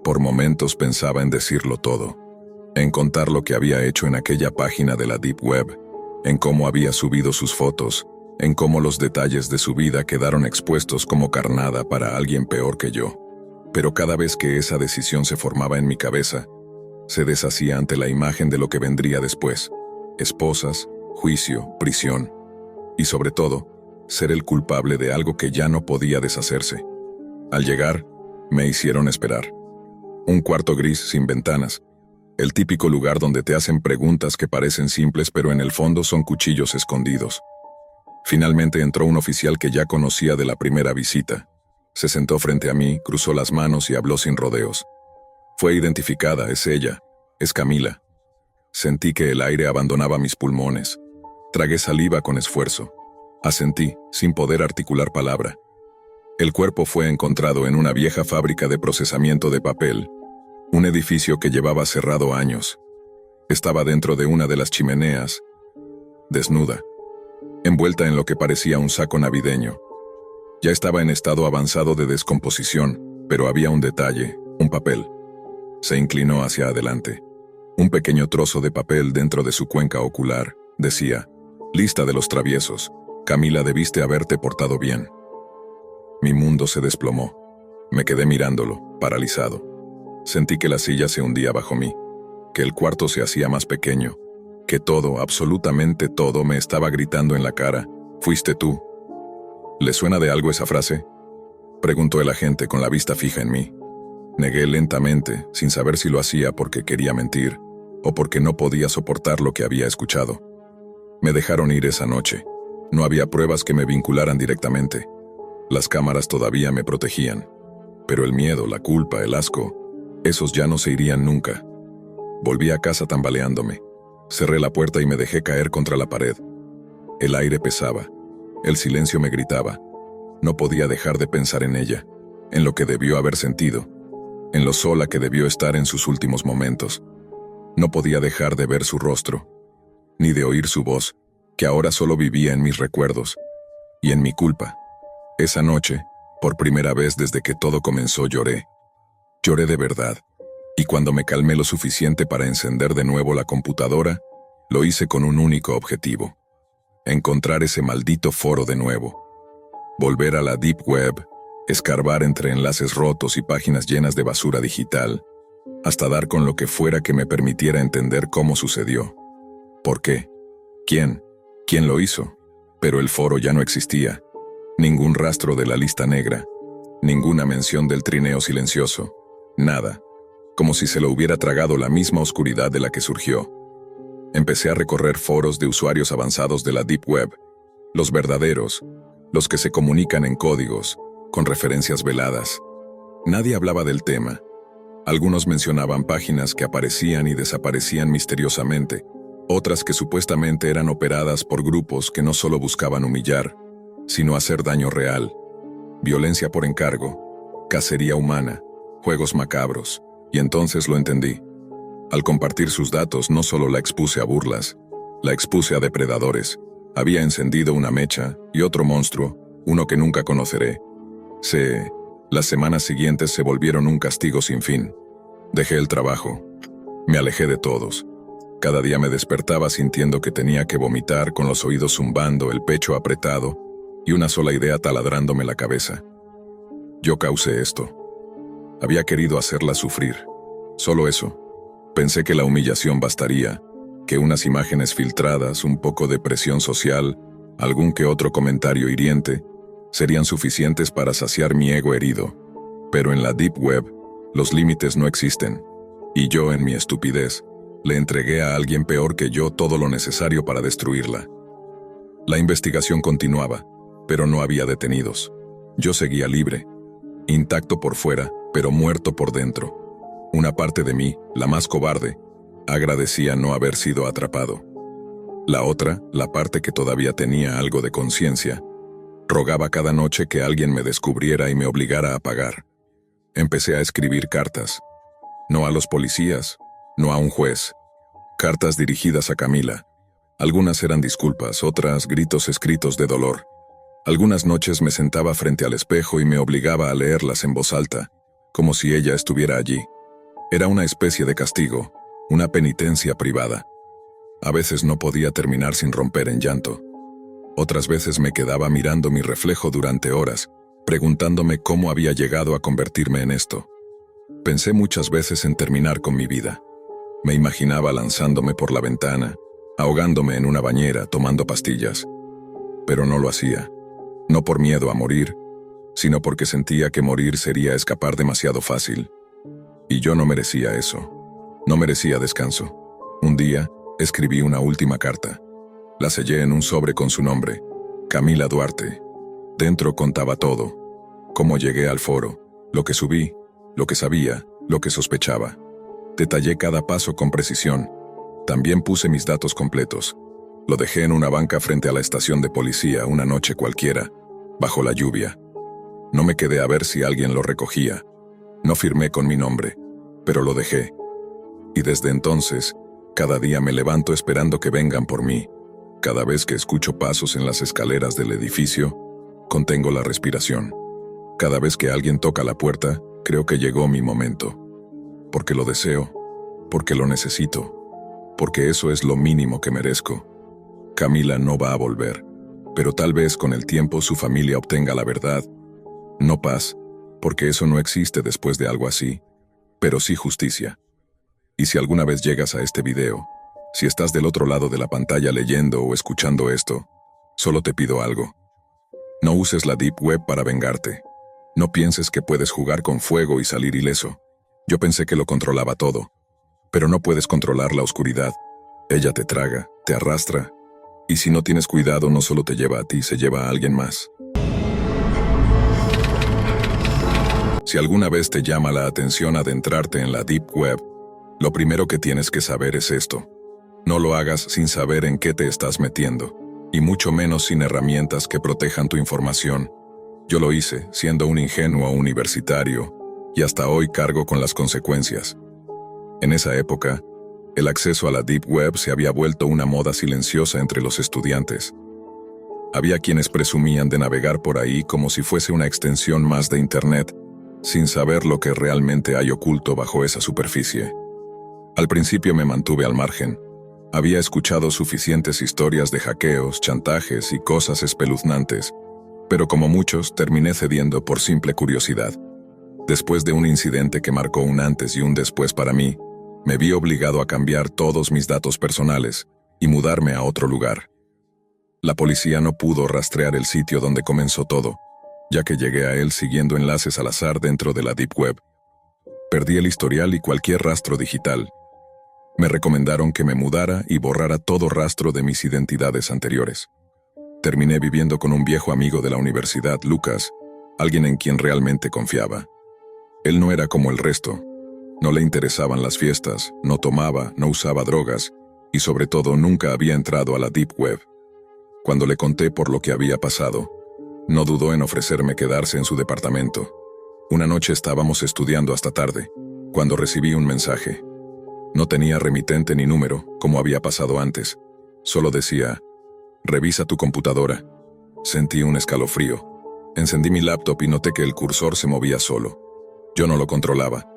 Por momentos pensaba en decirlo todo, en contar lo que había hecho en aquella página de la Deep Web, en cómo había subido sus fotos, en cómo los detalles de su vida quedaron expuestos como carnada para alguien peor que yo. Pero cada vez que esa decisión se formaba en mi cabeza, se deshacía ante la imagen de lo que vendría después: esposas, juicio, prisión, y sobre todo, ser el culpable de algo que ya no podía deshacerse. Al llegar, me hicieron esperar. Un cuarto gris sin ventanas, El típico lugar donde te hacen preguntas que parecen simples pero en el fondo son cuchillos escondidos. Finalmente entró un oficial que ya conocía de la primera visita. Se sentó frente a mí, cruzó las manos y habló sin rodeos. Fue identificada, es ella, es Camila. Sentí que el aire abandonaba mis pulmones. Tragué saliva con esfuerzo. Asentí, sin poder articular palabra. El cuerpo fue encontrado en una vieja fábrica de procesamiento de papel, un edificio que llevaba cerrado años. Estaba dentro de una de las chimeneas, desnuda, envuelta en lo que parecía un saco navideño. Ya estaba en estado avanzado de descomposición, pero había un detalle, un papel. Se inclinó hacia adelante. Un pequeño trozo de papel dentro de su cuenca ocular, decía, lista de los traviesos, Camila, debiste haberte portado bien. Mi mundo se desplomó. Me quedé mirándolo, paralizado. Sentí que la silla se hundía bajo mí, que el cuarto se hacía más pequeño, que todo, absolutamente todo, me estaba gritando en la cara, fuiste tú. ¿Le suena de algo esa frase?, preguntó el agente con la vista fija en mí. Negué lentamente, sin saber si lo hacía porque quería mentir, o porque no podía soportar lo que había escuchado. Me dejaron ir esa noche. No había pruebas que me vincularan directamente. Las cámaras todavía me protegían. Pero el miedo, la culpa, el asco, esos ya no se irían nunca. Volví a casa tambaleándome. Cerré la puerta y me dejé caer contra la pared. El aire pesaba. El silencio me gritaba. No podía dejar de pensar en ella, en lo que debió haber sentido, en lo sola que debió estar en sus últimos momentos. No podía dejar de ver su rostro, ni de oír su voz, que ahora solo vivía en mis recuerdos, y en mi culpa. Esa noche, por primera vez desde que todo comenzó, lloré. Lloré de verdad, y cuando me calmé lo suficiente para encender de nuevo la computadora, lo hice con un único objetivo: encontrar ese maldito foro de nuevo. Volver a la Deep Web, escarbar entre enlaces rotos y páginas llenas de basura digital, hasta dar con lo que fuera que me permitiera entender cómo sucedió. ¿Por qué? ¿Quién? ¿Quién lo hizo? Pero el foro ya no existía. Ningún rastro de la lista negra. Ninguna mención del trineo silencioso. Nada. Como si se lo hubiera tragado la misma oscuridad de la que surgió. Empecé a recorrer foros de usuarios avanzados de la Deep Web. Los verdaderos. Los que se comunican en códigos, con referencias veladas. Nadie hablaba del tema. Algunos mencionaban páginas que aparecían y desaparecían misteriosamente, otras que supuestamente eran operadas por grupos que no solo buscaban humillar, sino hacer daño real, violencia por encargo, cacería humana, juegos macabros, y entonces lo entendí. Al compartir sus datos no solo la expuse a burlas, la expuse a depredadores. Había encendido una mecha y otro monstruo, uno que nunca conoceré. Las semanas siguientes se volvieron un castigo sin fin. Dejé el trabajo. Me alejé de todos. Cada día me despertaba sintiendo que tenía que vomitar, con los oídos zumbando, el pecho apretado y una sola idea taladrándome la cabeza. Yo causé esto. Había querido hacerla sufrir. Solo eso. Pensé que la humillación bastaría, que unas imágenes filtradas, un poco de presión social, algún que otro comentario hiriente, serían suficientes para saciar mi ego herido. Pero en la Deep Web, los límites no existen, y yo, en mi estupidez, le entregué a alguien peor que yo todo lo necesario para destruirla. La investigación continuaba, pero no había detenidos. Yo seguía libre, intacto por fuera, pero muerto por dentro. Una parte de mí, la más cobarde, agradecía no haber sido atrapado. La otra, la parte que todavía tenía algo de conciencia, rogaba cada noche que alguien me descubriera y me obligara a pagar. Empecé a escribir cartas. No a los policías, no a un juez. Cartas dirigidas a Camila. Algunas eran disculpas, otras gritos escritos de dolor. Algunas noches me sentaba frente al espejo y me obligaba a leerlas en voz alta, como si ella estuviera allí. Era una especie de castigo, una penitencia privada. A veces no podía terminar sin romper en llanto. Otras veces me quedaba mirando mi reflejo durante horas, preguntándome cómo había llegado a convertirme en esto. Pensé muchas veces en terminar con mi vida. Me imaginaba lanzándome por la ventana, ahogándome en una bañera, tomando pastillas. Pero no lo hacía. No por miedo a morir, sino porque sentía que morir sería escapar demasiado fácil. Y yo no merecía eso. No merecía descanso. Un día, escribí una última carta. La sellé en un sobre con su nombre, Camila Duarte. Dentro contaba todo. Cómo llegué al foro, lo que subí, lo que sabía, lo que sospechaba. Detallé cada paso con precisión. También puse mis datos completos. Lo dejé en una banca frente a la estación de policía una noche cualquiera, bajo la lluvia. No me quedé a ver si alguien lo recogía. No firmé con mi nombre, pero lo dejé. Y desde entonces, cada día me levanto esperando que vengan por mí. Cada vez que escucho pasos en las escaleras del edificio, contengo la respiración. Cada vez que alguien toca la puerta, creo que llegó mi momento. Porque lo deseo, porque lo necesito, porque eso es lo mínimo que merezco. Camila no va a volver, pero tal vez con el tiempo su familia obtenga la verdad. No paz, porque eso no existe después de algo así, pero sí justicia. Y si alguna vez llegas a este video, si estás del otro lado de la pantalla leyendo o escuchando esto, solo te pido algo. No uses la Deep Web para vengarte. No pienses que puedes jugar con fuego y salir ileso. Yo pensé que lo controlaba todo, pero no puedes controlar la oscuridad. Ella te traga, te arrastra, y si no tienes cuidado no solo te lleva a ti, se lleva a alguien más. Si alguna vez te llama la atención adentrarte en la Deep Web, lo primero que tienes que saber es esto. No lo hagas sin saber en qué te estás metiendo, y mucho menos sin herramientas que protejan tu información. Yo lo hice, siendo un ingenuo universitario, y hasta hoy cargo con las consecuencias. En esa época, el acceso a la Deep Web se había vuelto una moda silenciosa entre los estudiantes. Había quienes presumían de navegar por ahí como si fuese una extensión más de Internet, sin saber lo que realmente hay oculto bajo esa superficie. Al principio me mantuve al margen. Había escuchado suficientes historias de hackeos, chantajes y cosas espeluznantes, pero como muchos terminé cediendo por simple curiosidad. Después de un incidente que marcó un antes y un después para mí, me vi obligado a cambiar todos mis datos personales y mudarme a otro lugar. La policía no pudo rastrear el sitio donde comenzó todo, ya que llegué a él siguiendo enlaces al azar dentro de la Deep Web. Perdí el historial y cualquier rastro digital. Me recomendaron que me mudara y borrara todo rastro de mis identidades anteriores. Terminé viviendo con un viejo amigo de la universidad, Lucas, alguien en quien realmente confiaba. Él no era como el resto. No le interesaban las fiestas, no tomaba, no usaba drogas, y sobre todo nunca había entrado a la Deep Web. Cuando le conté por lo que había pasado, no dudó en ofrecerme quedarse en su departamento. Una noche estábamos estudiando hasta tarde, cuando recibí un mensaje. No tenía remitente ni número, como había pasado antes. Solo decía, revisa tu computadora. Sentí un escalofrío. Encendí mi laptop y noté que el cursor se movía solo. Yo no lo controlaba.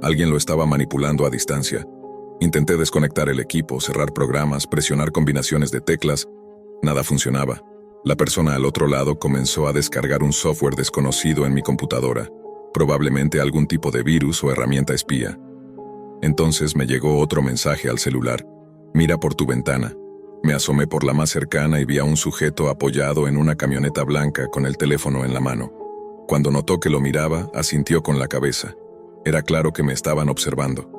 Alguien lo estaba manipulando a distancia. Intenté desconectar el equipo, cerrar programas, presionar combinaciones de teclas. Nada funcionaba. La persona al otro lado comenzó a descargar un software desconocido en mi computadora, probablemente algún tipo de virus o herramienta espía. Entonces me llegó otro mensaje al celular. Mira por tu ventana. Me asomé por la más cercana y vi a un sujeto apoyado en una camioneta blanca con el teléfono en la mano. Cuando notó que lo miraba, asintió con la cabeza. Era claro que me estaban observando.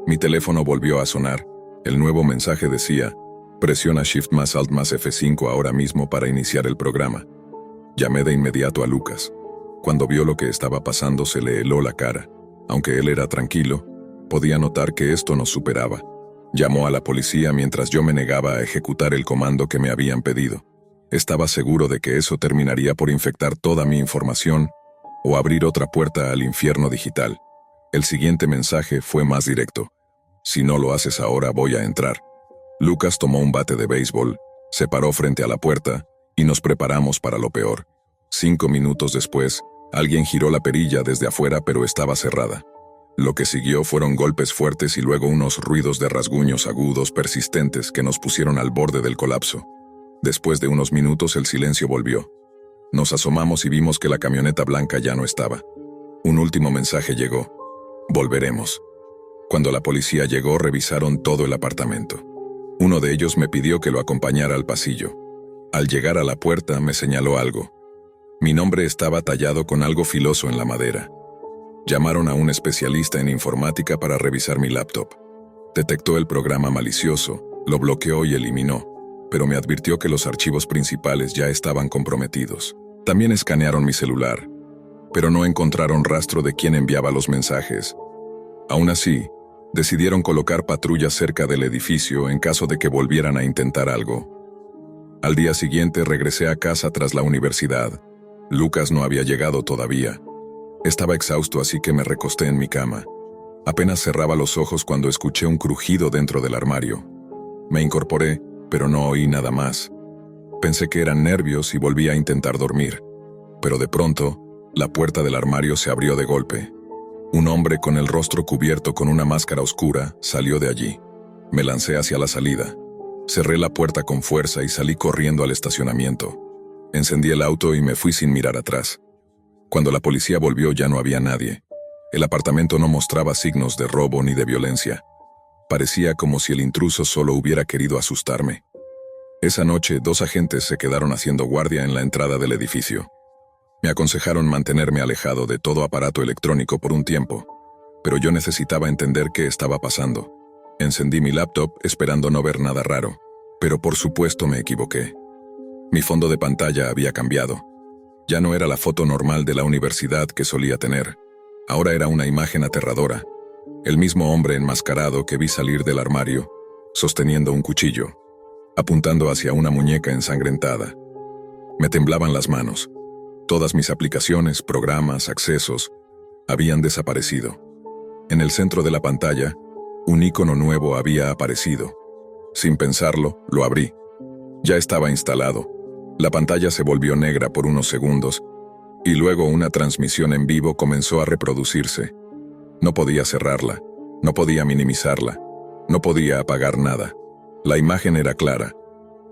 Mi teléfono volvió a sonar. El nuevo mensaje decía, presiona Shift más Alt más F5 ahora mismo para iniciar el programa. Llamé de inmediato a Lucas. Cuando vio lo que estaba pasando se le heló la cara. Aunque él era tranquilo, podía notar que esto nos superaba. Llamó a la policía mientras yo me negaba a ejecutar el comando que me habían pedido. Estaba seguro de que eso terminaría por infectar toda mi información o abrir otra puerta al infierno digital. El siguiente mensaje fue más directo. Si no lo haces ahora, voy a entrar. Lucas tomó un bate de béisbol, se paró frente a la puerta y nos preparamos para lo peor. 5 minutos después, alguien giró la perilla desde afuera, pero estaba cerrada. Lo que siguió fueron golpes fuertes y luego unos ruidos de rasguños agudos persistentes que nos pusieron al borde del colapso. Después de unos minutos el silencio volvió. Nos asomamos y vimos que la camioneta blanca ya no estaba. Un último mensaje llegó. Volveremos. Cuando la policía llegó, revisaron todo el apartamento. Uno de ellos me pidió que lo acompañara al pasillo. Al llegar a la puerta me señaló algo. Mi nombre estaba tallado con algo filoso en la madera. Llamaron a un especialista en informática para revisar mi laptop. Detectó el programa malicioso, lo bloqueó y eliminó, pero me advirtió que los archivos principales ya estaban comprometidos. También escanearon mi celular, pero no encontraron rastro de quién enviaba los mensajes. Aún así, decidieron colocar patrullas cerca del edificio en caso de que volvieran a intentar algo. Al día siguiente regresé a casa tras la universidad. Lucas no había llegado todavía. Estaba exhausto, así que me recosté en mi cama. Apenas cerraba los ojos cuando escuché un crujido dentro del armario. Me incorporé, pero no oí nada más. Pensé que eran nervios y volví a intentar dormir. Pero de pronto, la puerta del armario se abrió de golpe. Un hombre con el rostro cubierto con una máscara oscura salió de allí. Me lancé hacia la salida. Cerré la puerta con fuerza y salí corriendo al estacionamiento. Encendí el auto y me fui sin mirar atrás. Cuando la policía volvió ya no había nadie. El apartamento no mostraba signos de robo ni de violencia. Parecía como si el intruso solo hubiera querido asustarme. Esa noche, 2 agentes se quedaron haciendo guardia en la entrada del edificio. Me aconsejaron mantenerme alejado de todo aparato electrónico por un tiempo, pero yo necesitaba entender qué estaba pasando. Encendí mi laptop esperando no ver nada raro, pero por supuesto me equivoqué. Mi fondo de pantalla había cambiado. Ya no era la foto normal de la universidad que solía tener. Ahora era una imagen aterradora. El mismo hombre enmascarado que vi salir del armario, sosteniendo un cuchillo, apuntando hacia una muñeca ensangrentada. Me temblaban las manos. Todas mis aplicaciones, programas, accesos, habían desaparecido. En el centro de la pantalla, un icono nuevo había aparecido. Sin pensarlo, lo abrí. Ya estaba instalado. La pantalla se volvió negra por unos segundos, y luego una transmisión en vivo comenzó a reproducirse. No podía cerrarla, no podía minimizarla, no podía apagar nada. La imagen era clara.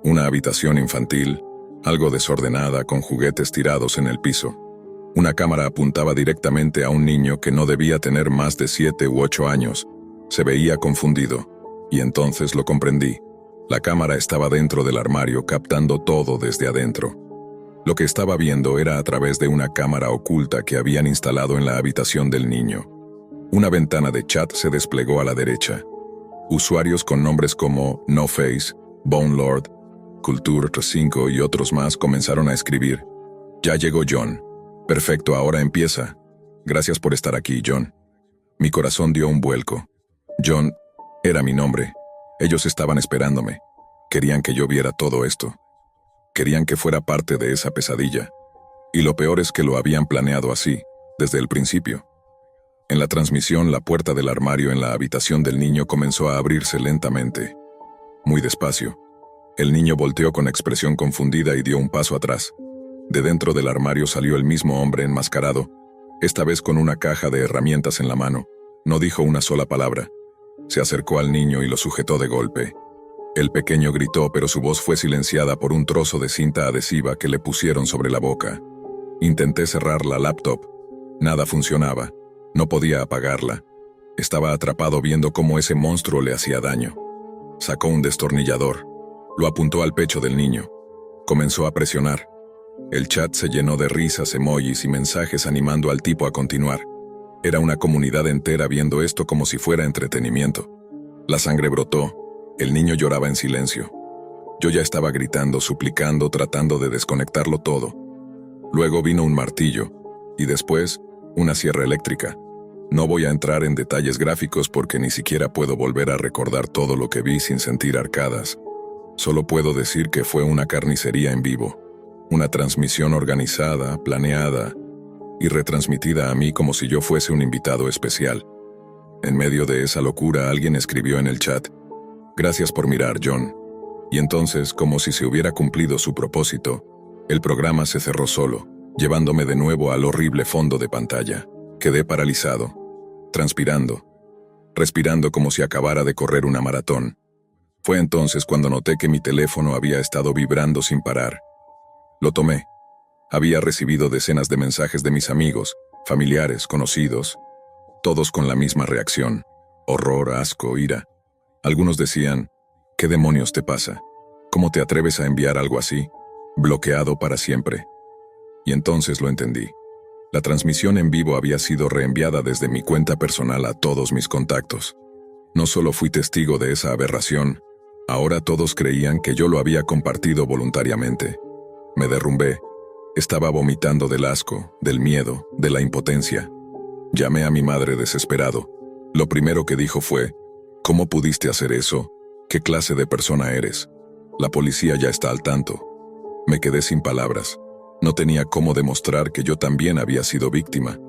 Una habitación infantil, algo desordenada con juguetes tirados en el piso. Una cámara apuntaba directamente a un niño que no debía tener más de 7 u 8 años. Se veía confundido, y entonces lo comprendí. La cámara estaba dentro del armario captando todo desde adentro. Lo que estaba viendo era a través de una cámara oculta que habían instalado en la habitación del niño. Una ventana de chat se desplegó a la derecha. Usuarios con nombres como NoFace, Bone Lord, Culture 5 y otros más comenzaron a escribir. Ya llegó John. Perfecto, ahora empieza. Gracias por estar aquí, John. Mi corazón dio un vuelco. John era mi nombre. Ellos estaban esperándome. Querían que yo viera todo esto. Querían que fuera parte de esa pesadilla. Y lo peor es que lo habían planeado así, desde el principio. En la transmisión, la puerta del armario en la habitación del niño comenzó a abrirse lentamente. Muy despacio. El niño volteó con expresión confundida y dio un paso atrás. De dentro del armario salió el mismo hombre enmascarado, esta vez con una caja de herramientas en la mano. No dijo una sola palabra. Se acercó al niño y lo sujetó de golpe. El pequeño gritó, pero su voz fue silenciada por un trozo de cinta adhesiva que le pusieron sobre la boca. Intenté cerrar la laptop. Nada funcionaba. No podía apagarla. Estaba atrapado viendo cómo ese monstruo le hacía daño. Sacó un destornillador. Lo apuntó al pecho del niño. Comenzó a presionar. El chat se llenó de risas, emojis y mensajes animando al tipo a continuar. Era una comunidad entera viendo esto como si fuera entretenimiento. La sangre brotó. El niño lloraba en silencio. Yo ya estaba gritando, suplicando, tratando de desconectarlo todo. Luego vino un martillo, y después, una sierra eléctrica. No voy a entrar en detalles gráficos porque ni siquiera puedo volver a recordar todo lo que vi sin sentir arcadas. Solo puedo decir que fue una carnicería en vivo. Una transmisión organizada, planeada, y retransmitida a mí como si yo fuese un invitado especial. En medio de esa locura alguien escribió en el chat: «Gracias por mirar, John». Y entonces, como si se hubiera cumplido su propósito, el programa se cerró solo, llevándome de nuevo al horrible fondo de pantalla. Quedé paralizado, transpirando, respirando como si acabara de correr una maratón. Fue entonces cuando noté que mi teléfono había estado vibrando sin parar. Lo tomé. Había recibido decenas de mensajes de mis amigos, familiares, conocidos, todos con la misma reacción: horror, asco, ira. Algunos decían: ¿qué demonios te pasa? ¿Cómo te atreves a enviar algo así? Bloqueado para siempre. Y entonces lo entendí. La transmisión en vivo había sido reenviada desde mi cuenta personal a todos mis contactos. No solo fui testigo de esa aberración, ahora todos creían que yo lo había compartido voluntariamente. Me derrumbé. Estaba vomitando del asco, del miedo, de la impotencia. Llamé a mi madre desesperado. Lo primero que dijo fue: ¿cómo pudiste hacer eso? ¿Qué clase de persona eres? La policía ya está al tanto. Me quedé sin palabras. No tenía cómo demostrar que yo también había sido víctima,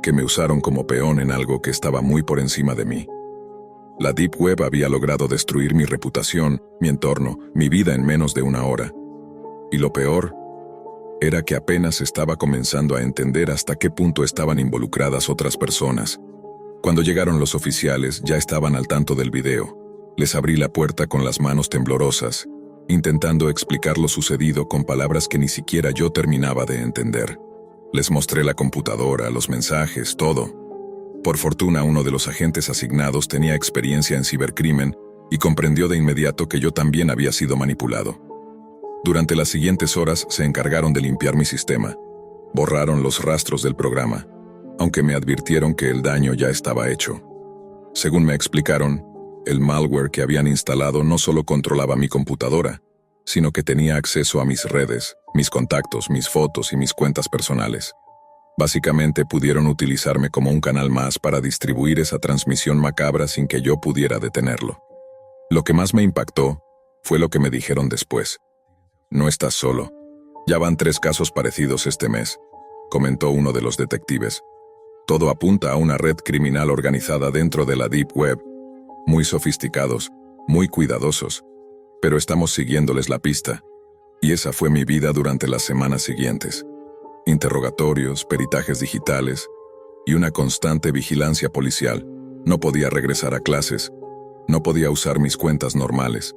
que me usaron como peón en algo que estaba muy por encima de mí. La Deep Web había logrado destruir mi reputación, mi entorno, mi vida en menos de una hora. Y lo peor era que apenas estaba comenzando a entender hasta qué punto estaban involucradas otras personas. Cuando llegaron los oficiales, ya estaban al tanto del video. Les abrí la puerta con las manos temblorosas, intentando explicar lo sucedido con palabras que ni siquiera yo terminaba de entender. Les mostré la computadora, los mensajes, todo. Por fortuna, uno de los agentes asignados tenía experiencia en cibercrimen y comprendió de inmediato que yo también había sido manipulado. Durante las siguientes horas se encargaron de limpiar mi sistema. Borraron los rastros del programa, aunque me advirtieron que el daño ya estaba hecho. Según me explicaron, el malware que habían instalado no solo controlaba mi computadora, sino que tenía acceso a mis redes, mis contactos, mis fotos y mis cuentas personales. Básicamente pudieron utilizarme como un canal más para distribuir esa transmisión macabra sin que yo pudiera detenerlo. Lo que más me impactó fue lo que me dijeron después. No estás solo. Ya van 3 casos parecidos este mes, comentó uno de los detectives. Todo apunta a una red criminal organizada dentro de la Deep Web. Muy sofisticados, muy cuidadosos, pero estamos siguiéndoles la pista. Y esa fue mi vida durante las semanas siguientes. Interrogatorios, peritajes digitales y una constante vigilancia policial. No podía regresar a clases, no podía usar mis cuentas normales.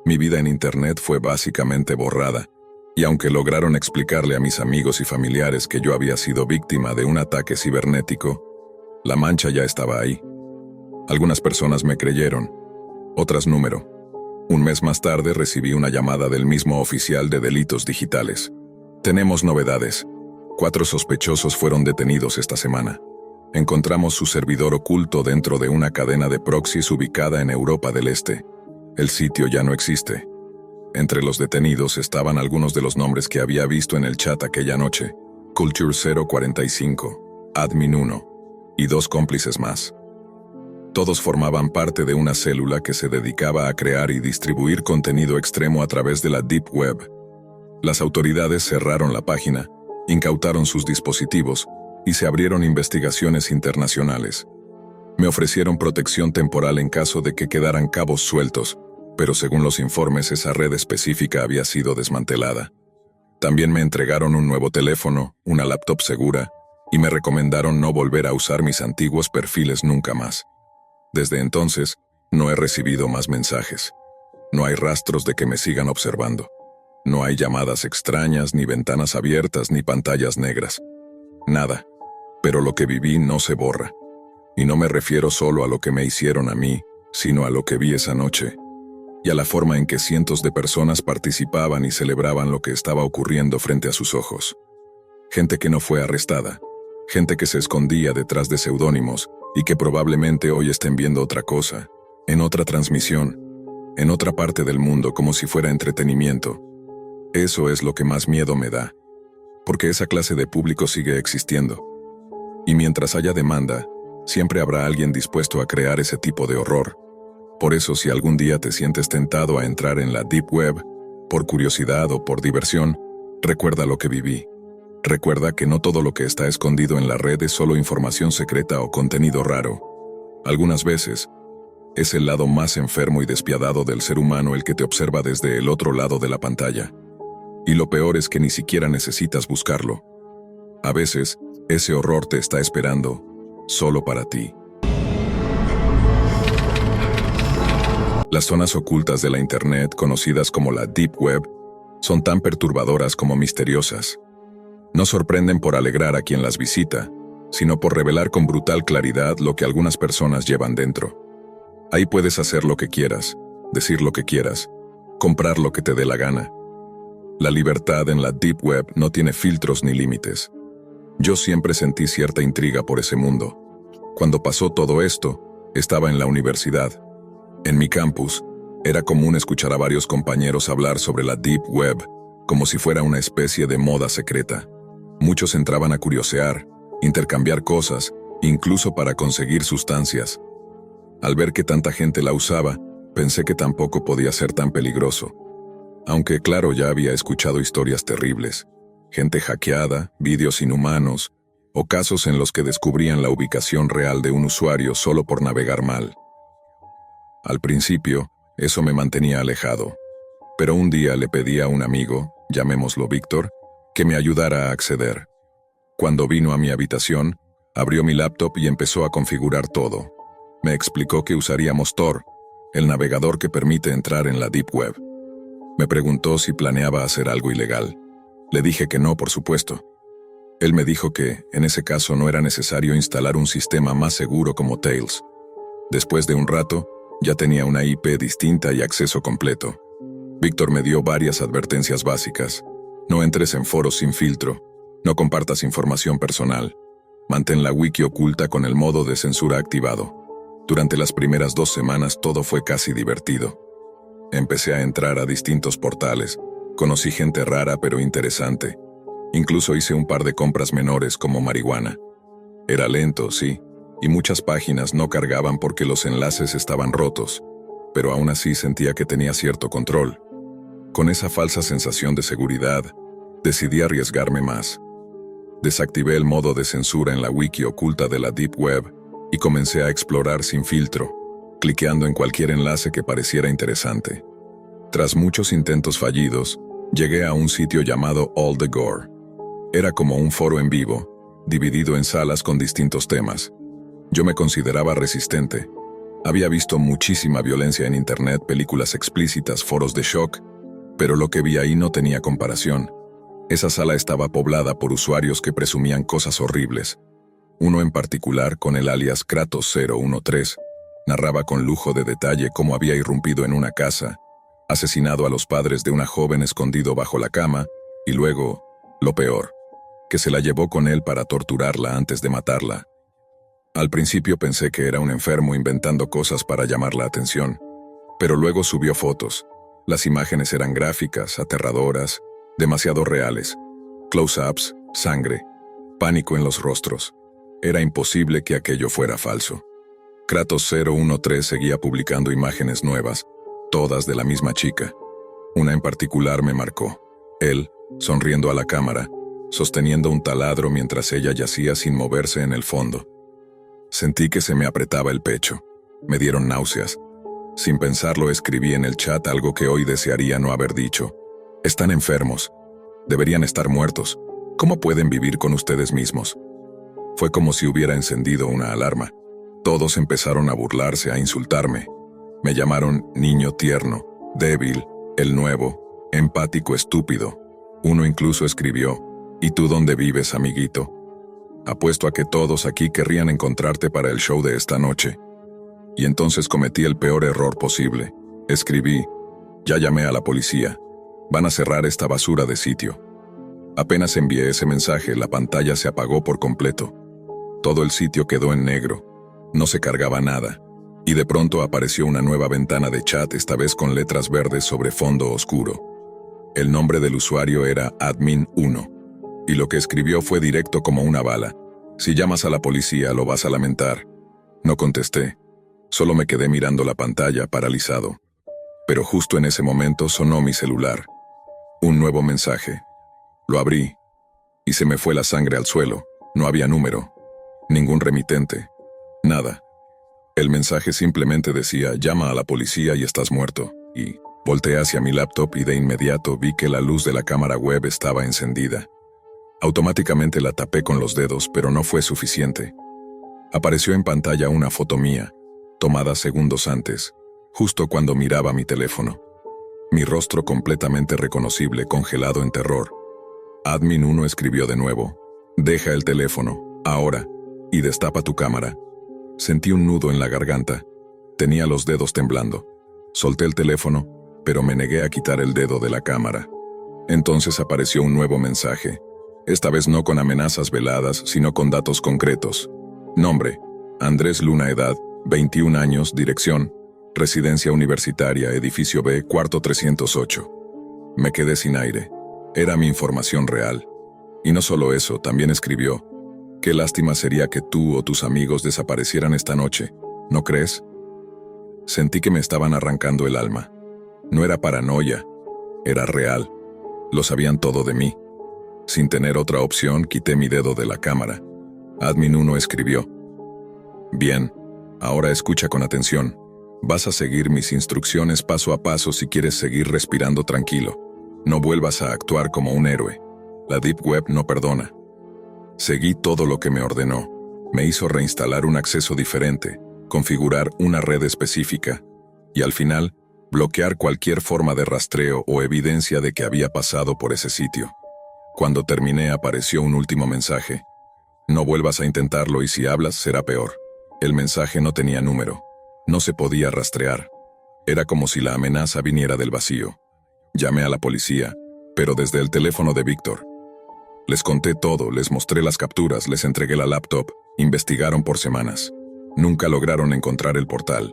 Mi vida en Internet fue básicamente borrada, y aunque lograron explicarle a mis amigos y familiares que yo había sido víctima de un ataque cibernético, la mancha ya estaba ahí. Algunas personas me creyeron, otras número. Un mes más tarde recibí una llamada del mismo oficial de delitos digitales. Tenemos novedades. 4 sospechosos fueron detenidos esta semana. Encontramos su servidor oculto dentro de una cadena de proxies ubicada en Europa del Este. El sitio ya no existe. Entre los detenidos estaban algunos de los nombres que había visto en el chat aquella noche: Culture 045, Admin 1 y 2 cómplices más. Todos formaban parte de una célula que se dedicaba a crear y distribuir contenido extremo a través de la Deep Web. Las autoridades cerraron la página, incautaron sus dispositivos y se abrieron investigaciones internacionales. Me ofrecieron protección temporal en caso de que quedaran cabos sueltos, pero según los informes esa red específica había sido desmantelada. También me entregaron un nuevo teléfono, una laptop segura, y me recomendaron no volver a usar mis antiguos perfiles nunca más. Desde entonces, no he recibido más mensajes. No hay rastros de que me sigan observando. No hay llamadas extrañas, ni ventanas abiertas, ni pantallas negras. Nada. Pero lo que viví no se borra. Y no me refiero solo a lo que me hicieron a mí, sino a lo que vi esa noche, y a la forma en que cientos de personas participaban y celebraban lo que estaba ocurriendo frente a sus ojos. Gente que no fue arrestada, gente que se escondía detrás de seudónimos y que probablemente hoy estén viendo otra cosa, en otra transmisión, en otra parte del mundo como si fuera entretenimiento. Eso es lo que más miedo me da, porque esa clase de público sigue existiendo. Y mientras haya demanda, siempre habrá alguien dispuesto a crear ese tipo de horror. Por eso, si algún día te sientes tentado a entrar en la Deep Web, por curiosidad o por diversión, recuerda lo que viví. Recuerda que no todo lo que está escondido en la red es solo información secreta o contenido raro. Algunas veces, es el lado más enfermo y despiadado del ser humano el que te observa desde el otro lado de la pantalla. Y lo peor es que ni siquiera necesitas buscarlo. A veces, ese horror te está esperando, solo para ti. Las zonas ocultas de la Internet, conocidas como la Deep Web, son tan perturbadoras como misteriosas. No sorprenden por alegrar a quien las visita, sino por revelar con brutal claridad lo que algunas personas llevan dentro. Ahí puedes hacer lo que quieras, decir lo que quieras, comprar lo que te dé la gana. La libertad en la Deep Web no tiene filtros ni límites. Yo siempre sentí cierta intriga por ese mundo. Cuando pasó todo esto, estaba en la universidad, En mi campus, era común escuchar a varios compañeros hablar sobre la Deep Web, como si fuera una especie de moda secreta. Muchos entraban a curiosear, intercambiar cosas, incluso para conseguir sustancias. Al ver que tanta gente la usaba, pensé que tampoco podía ser tan peligroso. Aunque claro, ya había escuchado historias terribles. Gente hackeada, vídeos inhumanos, o casos en los que descubrían la ubicación real de un usuario solo por navegar mal. Al principio, eso me mantenía alejado. Pero un día le pedí a un amigo, llamémoslo Víctor, que me ayudara a acceder. Cuando vino a mi habitación, abrió mi laptop y empezó a configurar todo. Me explicó que usaríamos Tor, el navegador que permite entrar en la Deep Web. Me preguntó si planeaba hacer algo ilegal. Le dije que no, por supuesto. Él me dijo que, en ese caso, no era necesario instalar un sistema más seguro como Tails. Después de un rato, ya tenía una IP distinta y acceso completo. Víctor me dio varias advertencias básicas. No entres en foros sin filtro. No compartas información personal. Mantén la wiki oculta con el modo de censura activado. Durante las primeras 2 semanas todo fue casi divertido. Empecé a entrar a distintos portales. Conocí gente rara pero interesante. Incluso hice un par de compras menores como marihuana. Era lento, sí, y muchas páginas no cargaban porque los enlaces estaban rotos, pero aún así sentía que tenía cierto control. Con esa falsa sensación de seguridad, decidí arriesgarme más. Desactivé el modo de censura en la wiki oculta de la Deep Web y comencé a explorar sin filtro, cliqueando en cualquier enlace que pareciera interesante. Tras muchos intentos fallidos, llegué a un sitio llamado All the Gore. Era como un foro en vivo, dividido en salas con distintos temas. Yo me consideraba resistente. Había visto muchísima violencia en internet, películas explícitas, foros de shock, pero lo que vi ahí no tenía comparación. Esa sala estaba poblada por usuarios que presumían cosas horribles. Uno en particular, con el alias Kratos013, narraba con lujo de detalle cómo había irrumpido en una casa, asesinado a los padres de una joven escondido bajo la cama, y luego, lo peor, que se la llevó con él para torturarla antes de matarla. Al principio pensé que era un enfermo inventando cosas para llamar la atención, pero luego subió fotos. Las imágenes eran gráficas, aterradoras, demasiado reales. Close-ups, sangre, pánico en los rostros. Era imposible que aquello fuera falso. Kratos013 seguía publicando imágenes nuevas, todas de la misma chica. Una en particular me marcó. Él, sonriendo a la cámara, sosteniendo un taladro mientras ella yacía sin moverse en el fondo. Sentí que se me apretaba el pecho. Me dieron náuseas. Sin pensarlo escribí en el chat algo que hoy desearía no haber dicho. Están enfermos. Deberían estar muertos. ¿Cómo pueden vivir con ustedes mismos? Fue como si hubiera encendido una alarma. Todos empezaron a burlarse, a insultarme. Me llamaron niño tierno, débil, el nuevo, empático estúpido. Uno incluso escribió, ¿y tú dónde vives, amiguito? Apuesto a que todos aquí querrían encontrarte para el show de esta noche. Y entonces cometí el peor error posible. Escribí, ya llamé a la policía. Van a cerrar esta basura de sitio. Apenas envié ese mensaje, la pantalla se apagó por completo. Todo el sitio quedó en negro. No se cargaba nada. Y de pronto apareció una nueva ventana de chat, esta vez con letras verdes sobre fondo oscuro. El nombre del usuario era Admin1. Y lo que escribió fue directo como una bala. Si llamas a la policía, lo vas a lamentar. No contesté. Solo me quedé mirando la pantalla, paralizado. Pero justo en ese momento sonó mi celular. Un nuevo mensaje. Lo abrí. Y se me fue la sangre al suelo. No había número. Ningún remitente. Nada. El mensaje simplemente decía, llama a la policía y estás muerto. Y volteé hacia mi laptop y de inmediato vi que la luz de la cámara web estaba encendida. Automáticamente la tapé con los dedos, pero no fue suficiente. Apareció en pantalla una foto mía, tomada segundos antes, justo cuando miraba mi teléfono. Mi rostro completamente reconocible, congelado en terror. Admin1 escribió de nuevo, deja el teléfono, ahora, y destapa tu cámara. Sentí un nudo en la garganta. Tenía los dedos temblando. Solté el teléfono, pero me negué a quitar el dedo de la cámara. Entonces apareció un nuevo mensaje. Esta vez no con amenazas veladas, sino con datos concretos. Nombre, Andrés Luna, edad, 21 años, dirección, Residencia universitaria, edificio B, cuarto 308. Me quedé sin aire. Era mi información real. Y no solo eso, también escribió: qué lástima sería que tú o tus amigos desaparecieran esta noche, ¿no crees? Sentí que me estaban arrancando el alma. No era paranoia, era real. Lo sabían todo de mí. Sin tener otra opción, quité mi dedo de la cámara. Admin 1 escribió: bien, ahora escucha con atención. Vas a seguir mis instrucciones paso a paso si quieres seguir respirando tranquilo. No vuelvas a actuar como un héroe. La Deep Web no perdona. Seguí todo lo que me ordenó. Me hizo reinstalar un acceso diferente, configurar una red específica, y al final, bloquear cualquier forma de rastreo o evidencia de que había pasado por ese sitio. Cuando terminé apareció un último mensaje: no vuelvas a intentarlo y si hablas será peor. El mensaje no tenía número. No se podía rastrear. Era como si la amenaza viniera del vacío. Llamé a la policía, pero desde el teléfono de Víctor. Les conté todo, les mostré las capturas, les entregué la laptop, investigaron por semanas. Nunca lograron encontrar el portal.